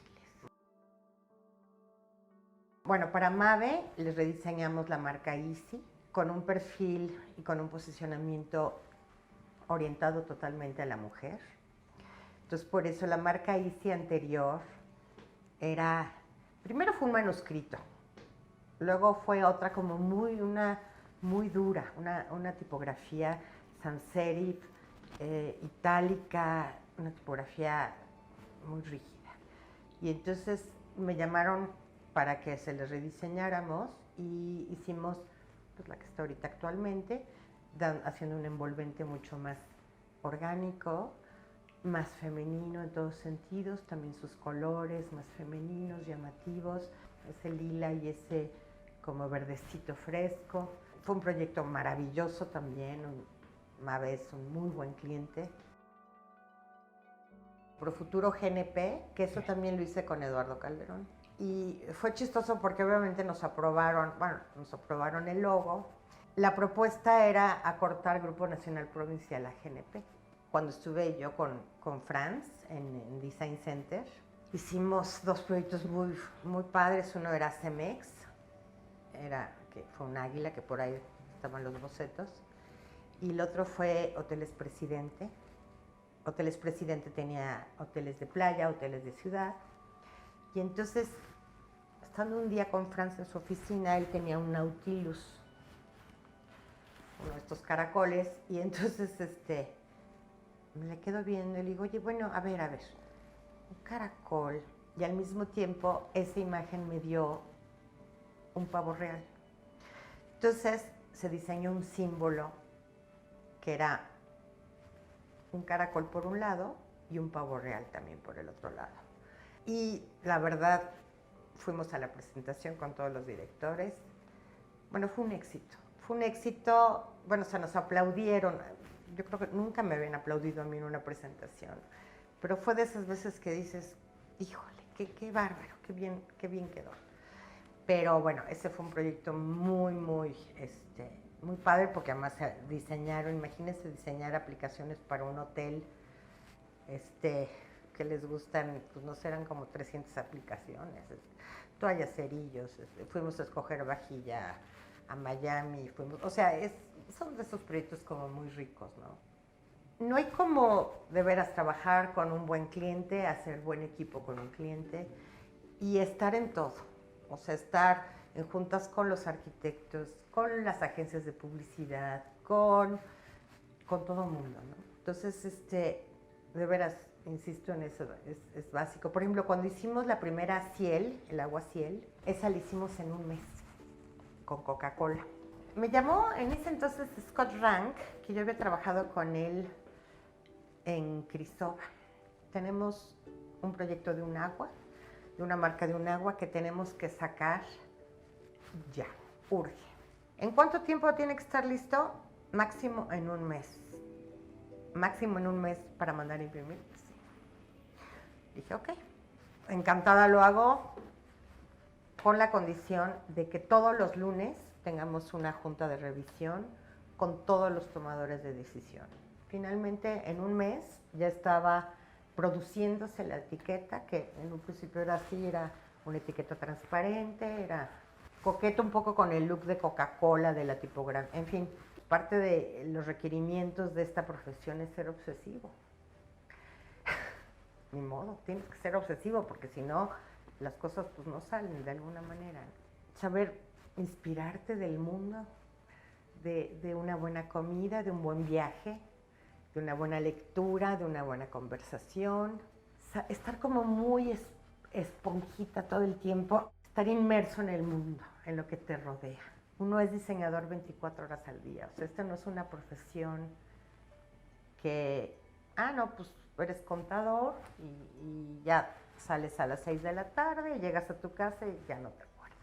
Bueno, para Mabe les rediseñamos la marca Easy con un perfil y con un posicionamiento orientado totalmente a la mujer. Entonces, por eso la marca Easy anterior era, primero fue un manuscrito, luego fue otra como muy dura, una tipografía sans serif, itálica, una tipografía muy rígida. Y entonces me llamaron para que se les rediseñáramos y hicimos pues, la que está ahorita actualmente, haciendo un envolvente mucho más orgánico, más femenino en todos sentidos, también sus colores más femeninos, llamativos, ese lila y ese como verdecito fresco. Fue un proyecto maravilloso también, Mabe es un muy buen cliente. Profuturo GNP, que eso también lo hice con Eduardo Calderón. Y fue chistoso porque obviamente nos aprobaron el logo. La propuesta era acortar Grupo Nacional Provincial a GNP. Cuando estuve yo con Franz en Design Center, hicimos dos proyectos muy padres. Uno era Cemex, que fue un águila, que por ahí estaban los bocetos. Y el otro fue Hoteles Presidente. Hoteles Presidente tenía hoteles de playa, hoteles de ciudad. Y entonces, estando un día con Franz en su oficina, él tenía un Nautilus, uno de estos caracoles, y entonces me le quedo viendo y le digo, oye, bueno, a ver, un caracol, y al mismo tiempo esa imagen me dio un pavo real. Entonces se diseñó un símbolo que era un caracol por un lado y un pavo real también por el otro lado. Y la verdad, fuimos a la presentación con todos los directores. Bueno, fue un éxito. Fue un éxito, bueno, se nos aplaudieron. Yo creo que nunca me habían aplaudido a mí en una presentación. Pero fue de esas veces que dices, híjole, qué bárbaro, qué bien quedó. Pero bueno, ese fue un proyecto muy padre porque además se diseñaron, imagínense diseñar aplicaciones para un hotel que les gustan, pues no sé, eran como 300 aplicaciones, toallas, cerillos, fuimos a escoger vajilla a Miami, o sea, son de esos proyectos como muy ricos, ¿no? No hay como de veras trabajar con un buen cliente, hacer buen equipo con un cliente y estar en todo, o sea, estar en juntas con los arquitectos, con las agencias de publicidad, con todo el mundo, ¿no? Entonces, de veras, insisto en eso, es básico. Por ejemplo, cuando hicimos la primera Ciel, el agua Ciel, esa la hicimos en un mes, con Coca-Cola. Me llamó en ese entonces Scott Rank, que yo había trabajado con él en Cristóbal. Tenemos un proyecto de un agua, de una marca de un agua que tenemos que sacar ya, urge. ¿En cuánto tiempo tiene que estar listo? Máximo en un mes. Máximo en un mes para mandar a imprimir. Sí. Dije, ok, encantada lo hago, con la condición de que todos los lunes tengamos una junta de revisión con todos los tomadores de decisión. Finalmente, en un mes ya estaba produciéndose la etiqueta, que en un principio era así, era una etiqueta transparente, era coqueto un poco con el look de Coca-Cola, de la tipografía, en fin. Parte de los requerimientos de esta profesión es ser obsesivo. Ni modo, tienes que ser obsesivo porque si no, las cosas pues no salen de alguna manera. Saber inspirarte del mundo, de una buena comida, de un buen viaje, de una buena lectura, de una buena conversación. Estar como muy esponjita todo el tiempo, estar inmerso en el mundo, en lo que te rodea. Uno es diseñador 24 horas al día. O sea, esta no es una profesión que, no, pues eres contador y ya sales a las 6 de la tarde, llegas a tu casa y ya no te acuerdas.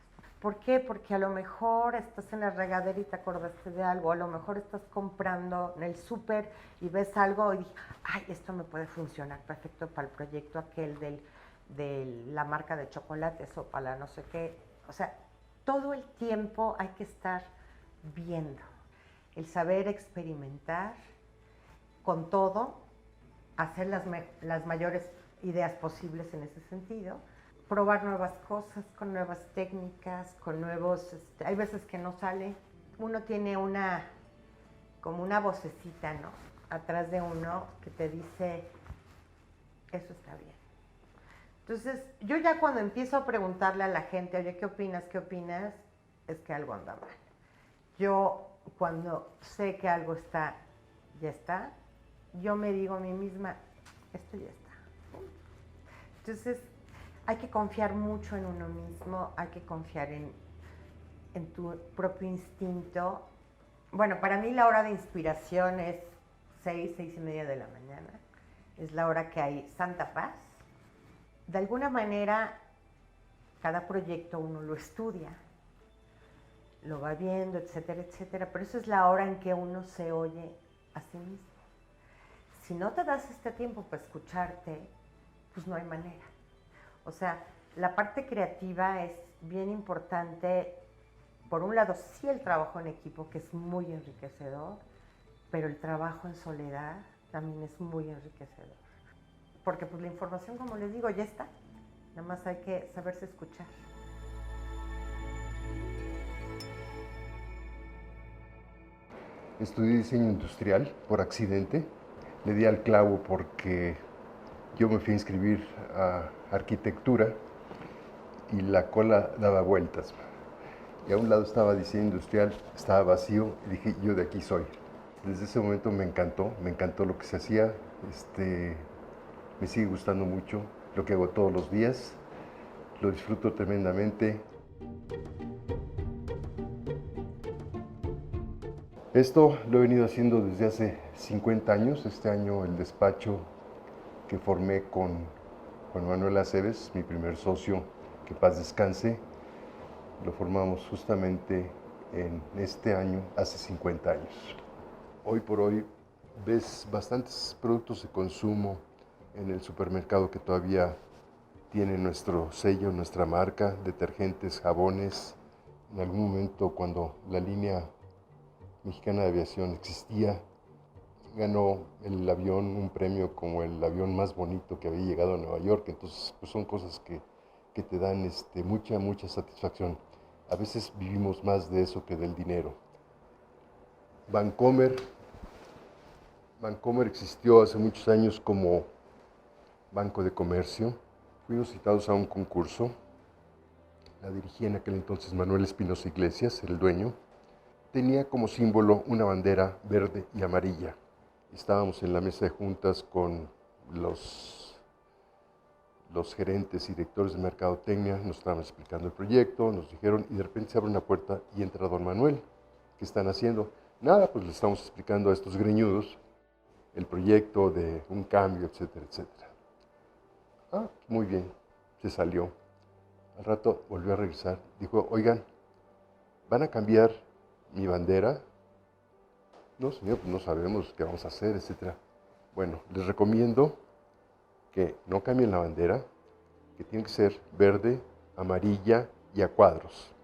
¿Por qué? Porque a lo mejor estás en la regadera y te acordaste de algo, a lo mejor estás comprando en el súper y ves algo y dices, ay, esto me puede funcionar perfecto para el proyecto aquel de la marca de chocolates o para la no sé qué. O sea, todo el tiempo hay que estar viendo, el saber experimentar con todo, hacer las mayores ideas posibles en ese sentido, probar nuevas cosas, con nuevas técnicas, con nuevos, hay veces que no sale, uno tiene como una vocecita, ¿no? Atrás de uno que te dice, eso está bien. Entonces, yo ya cuando empiezo a preguntarle a la gente, oye, ¿qué opinas? ¿Qué opinas? Es que algo anda mal. Yo cuando sé que algo ya está, yo me digo a mí misma, esto ya está. Entonces, hay que confiar mucho en uno mismo, hay que confiar en tu propio instinto. Bueno, para mí la hora de inspiración es 6:30 de la mañana. Es la hora que hay santa paz. De alguna manera, cada proyecto uno lo estudia, lo va viendo, etcétera, etcétera, pero esa es la hora en que uno se oye a sí mismo. Si no te das este tiempo para escucharte, pues no hay manera. O sea, la parte creativa es bien importante. Por un lado, sí el trabajo en equipo, que es muy enriquecedor, pero el trabajo en soledad también es muy enriquecedor. Porque pues la información, como les digo, ya está. Nada más hay que saberse escuchar. Estudié diseño industrial por accidente. Le di al clavo porque yo me fui a inscribir a arquitectura y la cola daba vueltas. Y a un lado estaba diseño industrial, estaba vacío y dije, yo de aquí soy. Desde ese momento me encantó lo que se hacía. Me sigue gustando mucho lo que hago todos los días. Lo disfruto tremendamente. Esto lo he venido haciendo desde hace 50 años. Este año el despacho que formé con Juan Manuel Aceves, mi primer socio, que paz descanse, lo formamos justamente en este año, hace 50 años. Hoy por hoy ves bastantes productos de consumo en el supermercado que todavía tienen nuestro sello, nuestra marca, detergentes, jabones. En algún momento, cuando la línea mexicana de aviación existía, ganó el avión un premio como el avión más bonito que había llegado a Nueva York. Entonces, pues son cosas que te dan mucha satisfacción. A veces vivimos más de eso que del dinero. Vancomer existió hace muchos años como banco de comercio. Fuimos citados a un concurso. La dirigía en aquel entonces Manuel Espinosa Iglesias, el dueño. Tenía como símbolo una bandera verde y amarilla. Estábamos en la mesa de juntas con los gerentes y directores de mercadotecnia, nos estaban explicando el proyecto, nos dijeron, y de repente se abre una puerta y entra don Manuel. ¿Qué están haciendo? Nada, pues le estamos explicando a estos greñudos el proyecto de un cambio, etcétera, etcétera. Ah, muy bien, se salió. Al rato volvió a regresar, dijo, oigan, ¿van a cambiar mi bandera? No, señor, pues no sabemos qué vamos a hacer, etcétera. Bueno, les recomiendo que no cambien la bandera, que tiene que ser verde, amarilla y a cuadros.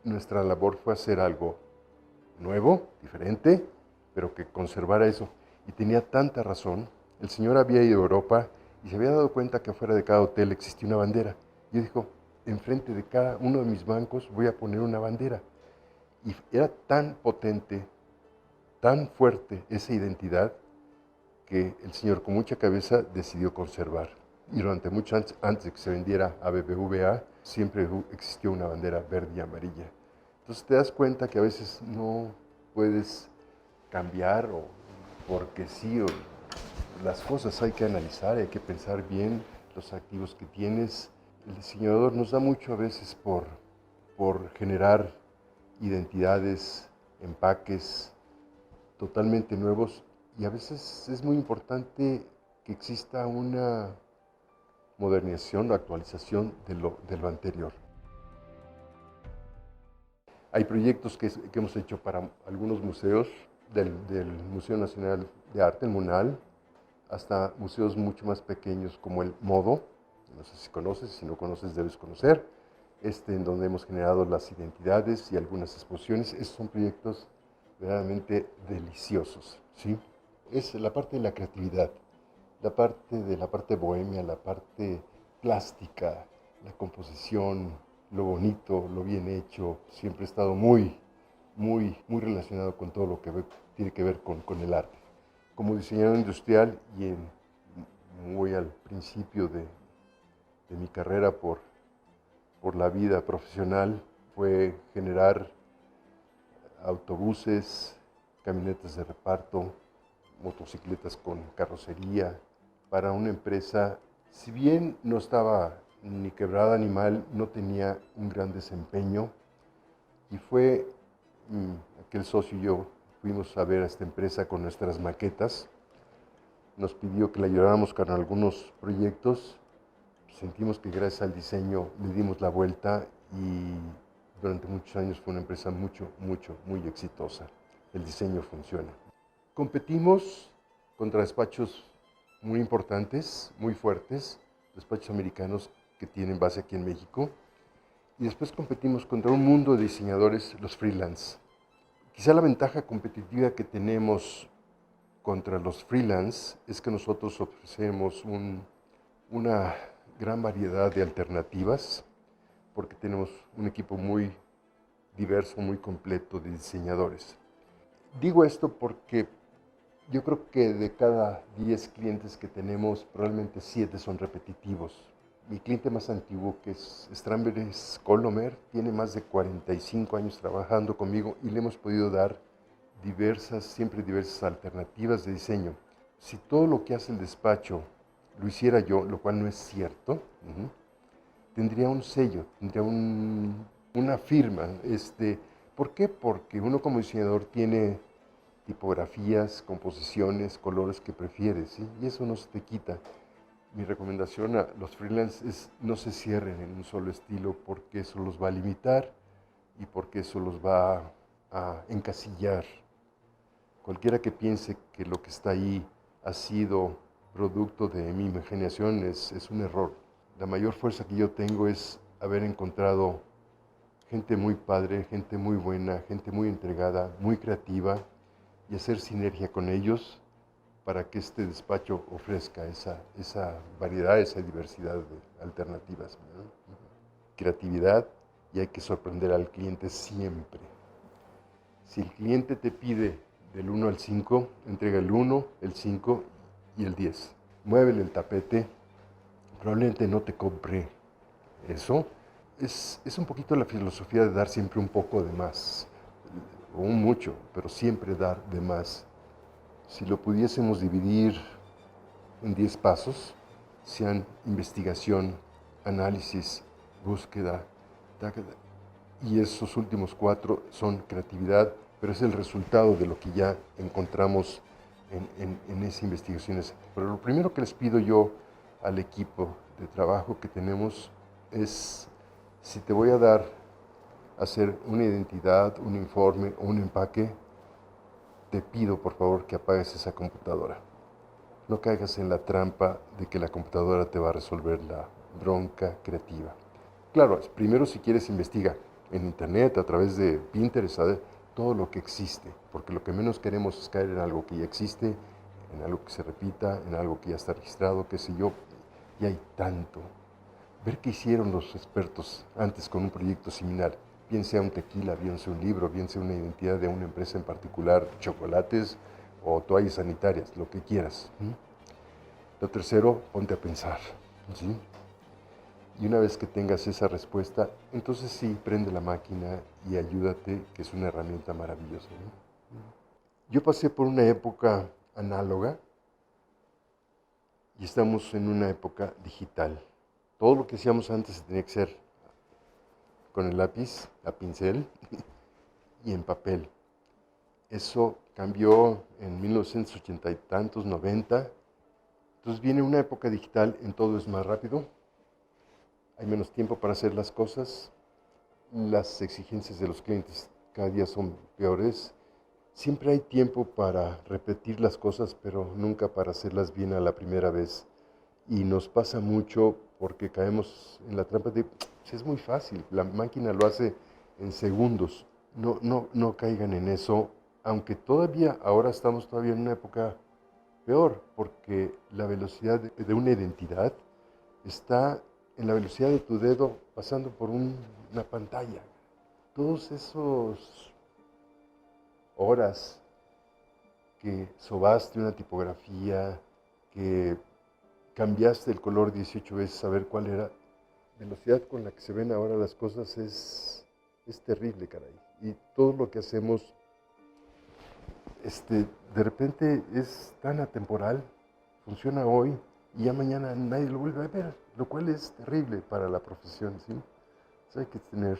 Nuestra labor fue hacer algo nuevo, diferente, pero que conservara eso. Y tenía tanta razón. El señor había ido a Europa y se había dado cuenta que afuera de cada hotel existía una bandera. Y dijo, enfrente de cada uno de mis bancos voy a poner una bandera. Y era tan potente, tan fuerte esa identidad, que el señor con mucha cabeza decidió conservar. Y durante mucho antes de que se vendiera a BBVA, siempre existió una bandera verde y amarilla. Entonces te das cuenta que a veces no puedes cambiar o porque sí, o las cosas hay que analizar, hay que pensar bien los activos que tienes. El diseñador nos da mucho a veces por generar identidades, empaques totalmente nuevos, y a veces es muy importante que exista una modernización o actualización de lo anterior. Hay proyectos que hemos hecho para algunos museos, del Museo Nacional de Arte, el MUNAL, hasta museos mucho más pequeños como el MODO, no sé si conoces, si no conoces debes conocer, en donde hemos generado las identidades y algunas exposiciones. Estos son proyectos verdaderamente deliciosos, ¿sí? Es la parte de la creatividad, la parte bohemia, la parte plástica, la composición, lo bonito, lo bien hecho. Siempre he estado muy relacionado con todo lo que tiene que ver con el arte. Como diseñador industrial y muy al principio de mi carrera por la vida profesional, fue generar autobuses, camionetas de reparto, motocicletas con carrocería, para una empresa, si bien no estaba ni quebrada ni mal, no tenía un gran desempeño, y fue aquel socio y yo fuimos a ver a esta empresa con nuestras maquetas, nos pidió que le ayudáramos con algunos proyectos, sentimos que gracias al diseño le dimos la vuelta y durante muchos años fue una empresa muy exitosa. El diseño funciona. Competimos contra despachos muy importantes, muy fuertes, despachos americanos que tienen base aquí en México, y después competimos contra un mundo de diseñadores, los freelance. Quizá la ventaja competitiva que tenemos contra los freelance es que nosotros ofrecemos una gran variedad de alternativas, porque tenemos un equipo muy diverso, muy completo de diseñadores. Digo esto porque yo creo que de cada 10 clientes que tenemos, probablemente 7 son repetitivos. Mi cliente más antiguo, que es Strambergs Colomer, tiene más de 45 años trabajando conmigo y le hemos podido dar siempre diversas alternativas de diseño. Si todo lo que hace el despacho lo hiciera yo, lo cual no es cierto, tendría un sello, tendría una firma. ¿Por qué? Porque uno como diseñador tiene tipografías, composiciones, colores que prefieres, ¿sí? Y eso no se te quita. Mi recomendación a los freelance es no se cierren en un solo estilo, porque eso los va a limitar y porque eso los va a encasillar. Cualquiera que piense que lo que está ahí ha sido producto de mi imaginación es un error. La mayor fuerza que yo tengo es haber encontrado gente muy padre, gente muy buena, gente muy entregada, muy creativa, y hacer sinergia con ellos para que este despacho ofrezca esa variedad, esa diversidad de alternativas, ¿no? Creatividad, y hay que sorprender al cliente siempre. Si el cliente te pide del 1 al 5, entrega el 1, el 5 y el 10. Muévele el tapete, probablemente no te compre eso. Es un poquito la filosofía de dar siempre un poco de más, o un mucho, pero siempre dar de más. Si lo pudiésemos dividir en 10 pasos, sean investigación, análisis, búsqueda, y esos últimos 4 son creatividad, pero es el resultado de lo que ya encontramos en esas investigaciones. Pero lo primero que les pido yo al equipo de trabajo que tenemos es, si te voy a dar hacer una identidad, un informe o un empaque, te pido por favor que apagues esa computadora. No caigas en la trampa de que la computadora te va a resolver la bronca creativa. Claro, primero si quieres investiga en internet, a través de Pinterest, todo lo que existe, porque lo que menos queremos es caer en algo que ya existe, en algo que se repita, en algo que ya está registrado, qué sé yo, y hay tanto. Ver qué hicieron los expertos antes con un proyecto similar, bien sea un tequila, bien sea un libro, bien sea una identidad de una empresa en particular, chocolates o toallas sanitarias, lo que quieras. Lo tercero, ponte a pensar, ¿sí? Y una vez que tengas esa respuesta, entonces sí, prende la máquina y ayúdate, que es una herramienta maravillosa, ¿no? Yo pasé por una época análoga y estamos en una época digital. Todo lo que hacíamos antes tenía que ser con el lápiz, a pincel y en papel. Eso cambió en 1980 y tantos, 90. Entonces viene una época digital, en todo es más rápido, hay menos tiempo para hacer las cosas, las exigencias de los clientes cada día son peores. Siempre hay tiempo para repetir las cosas, pero nunca para hacerlas bien a la primera vez. Y nos pasa mucho porque caemos en la trampa de, "Pues es muy fácil, la máquina lo hace en segundos". No caigan en eso, aunque todavía, ahora estamos todavía en una época peor, porque la velocidad de una identidad está en la velocidad de tu dedo pasando por una pantalla. Todos esos horas que sobaste una tipografía, que cambiaste el color 18 veces a ver cuál era, la velocidad con la que se ven ahora las cosas es terrible, caray. Y todo lo que hacemos, de repente es tan atemporal, funciona hoy y ya mañana nadie lo vuelve a ver, lo cual es terrible para la profesión, ¿sí? Entonces hay que tener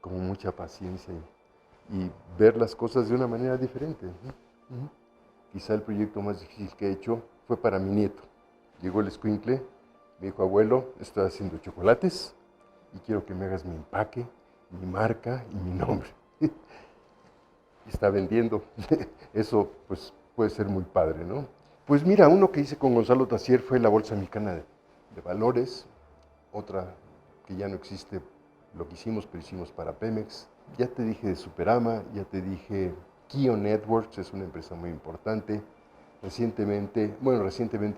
como mucha paciencia y ver las cosas de una manera diferente. Quizá el proyecto más difícil que he hecho fue para mi nieto. Llegó el escuincle, me dijo, abuelo, estoy haciendo chocolates y quiero que me hagas mi empaque, mi marca y mi nombre. Y está vendiendo. Eso pues puede ser muy padre, ¿no? Pues mira, uno que hice con Gonzalo Tassier fue la Bolsa Mexicana de Valores, otra que ya no existe, lo que hicimos, pero hicimos para Pemex. Ya te dije de Superama, ya te dije Kio Networks, es una empresa muy importante. Recientemente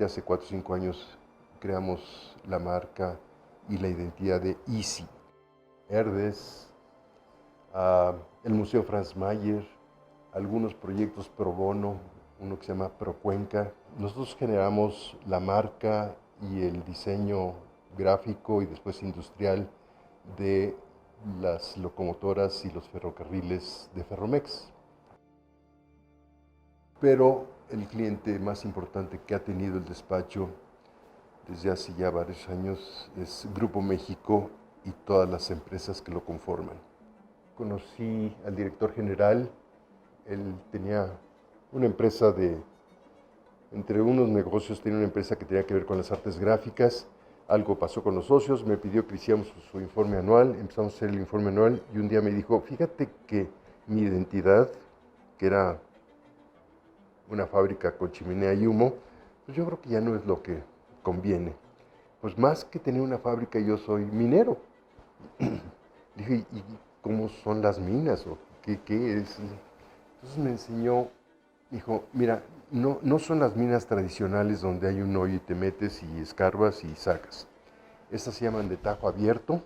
hace 4 o 5 años, creamos la marca y la identidad de Easy. Herdes, el Museo Franz Mayer, algunos proyectos pro bono, uno que se llama ProCuenca. Nosotros generamos la marca y el diseño gráfico y después industrial de las locomotoras y los ferrocarriles de Ferromex. Pero el cliente más importante que ha tenido el despacho desde hace ya varios años es Grupo México y todas las empresas que lo conforman. Conocí al director general, él tenía una empresa entre unos negocios, tenía una empresa que tenía que ver con las artes gráficas. Algo pasó con los socios, me pidió que hiciéramos su informe anual, empezamos a hacer el informe anual y un día me dijo, fíjate que mi identidad, que era una fábrica con chimenea y humo, pues yo creo que ya no es lo que conviene. Pues más que tener una fábrica, yo soy minero. Dije, ¿y cómo son las minas? ¿O qué es? Entonces me enseñó, dijo, mira, no son las minas tradicionales donde hay un hoyo y te metes y escarbas y sacas. Estas se llaman de tajo abierto.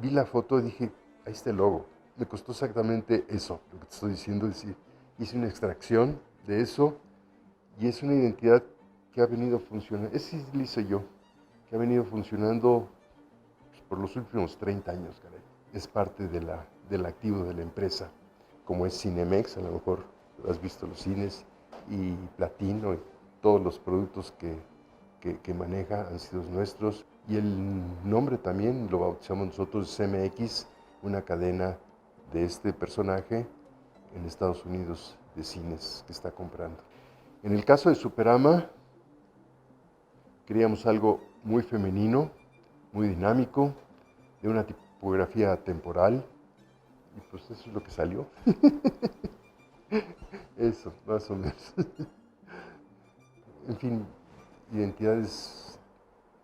Vi la foto y dije, ahí está el logo. Me costó exactamente eso, lo que te estoy diciendo. Es decir, hice una extracción de eso y es una identidad que ha venido funcionando. Ese lo hice yo, que ha venido funcionando pues, por los últimos 30 años, caray. Es parte del activo de la empresa, como es Cinemex, a lo mejor has visto los cines, y Platino, y todos los productos que maneja han sido nuestros. Y el nombre también lo bautizamos nosotros CMX, una cadena de este personaje en Estados Unidos de cines que está comprando. En el caso de Superama, queríamos algo muy femenino, muy dinámico, de una tipografía temporal, y pues eso es lo que salió. Eso, más o menos. En fin, identidades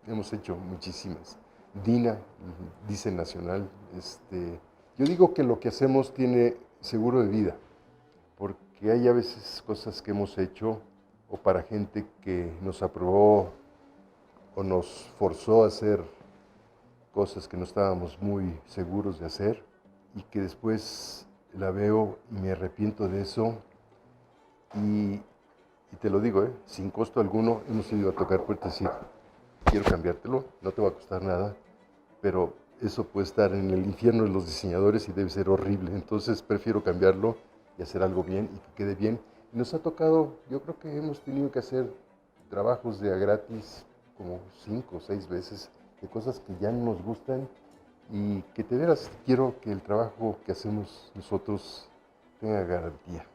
hemos hecho muchísimas. DINA, dice Nacional. Yo digo que lo que hacemos tiene seguro de vida, porque hay a veces cosas que hemos hecho o para gente que nos aprobó o nos forzó a hacer cosas que no estábamos muy seguros de hacer y que después la veo y me arrepiento de eso y te lo digo, sin costo alguno hemos ido a tocar puertas y decir, quiero cambiártelo, no te va a costar nada, pero eso puede estar en el infierno de los diseñadores y debe ser horrible, entonces prefiero cambiarlo y hacer algo bien y que quede bien. Y nos ha tocado, yo creo que hemos tenido que hacer trabajos de a gratis como 5 o 6 veces, de cosas que ya no nos gustan y que de veras quiero que el trabajo que hacemos nosotros tenga garantía.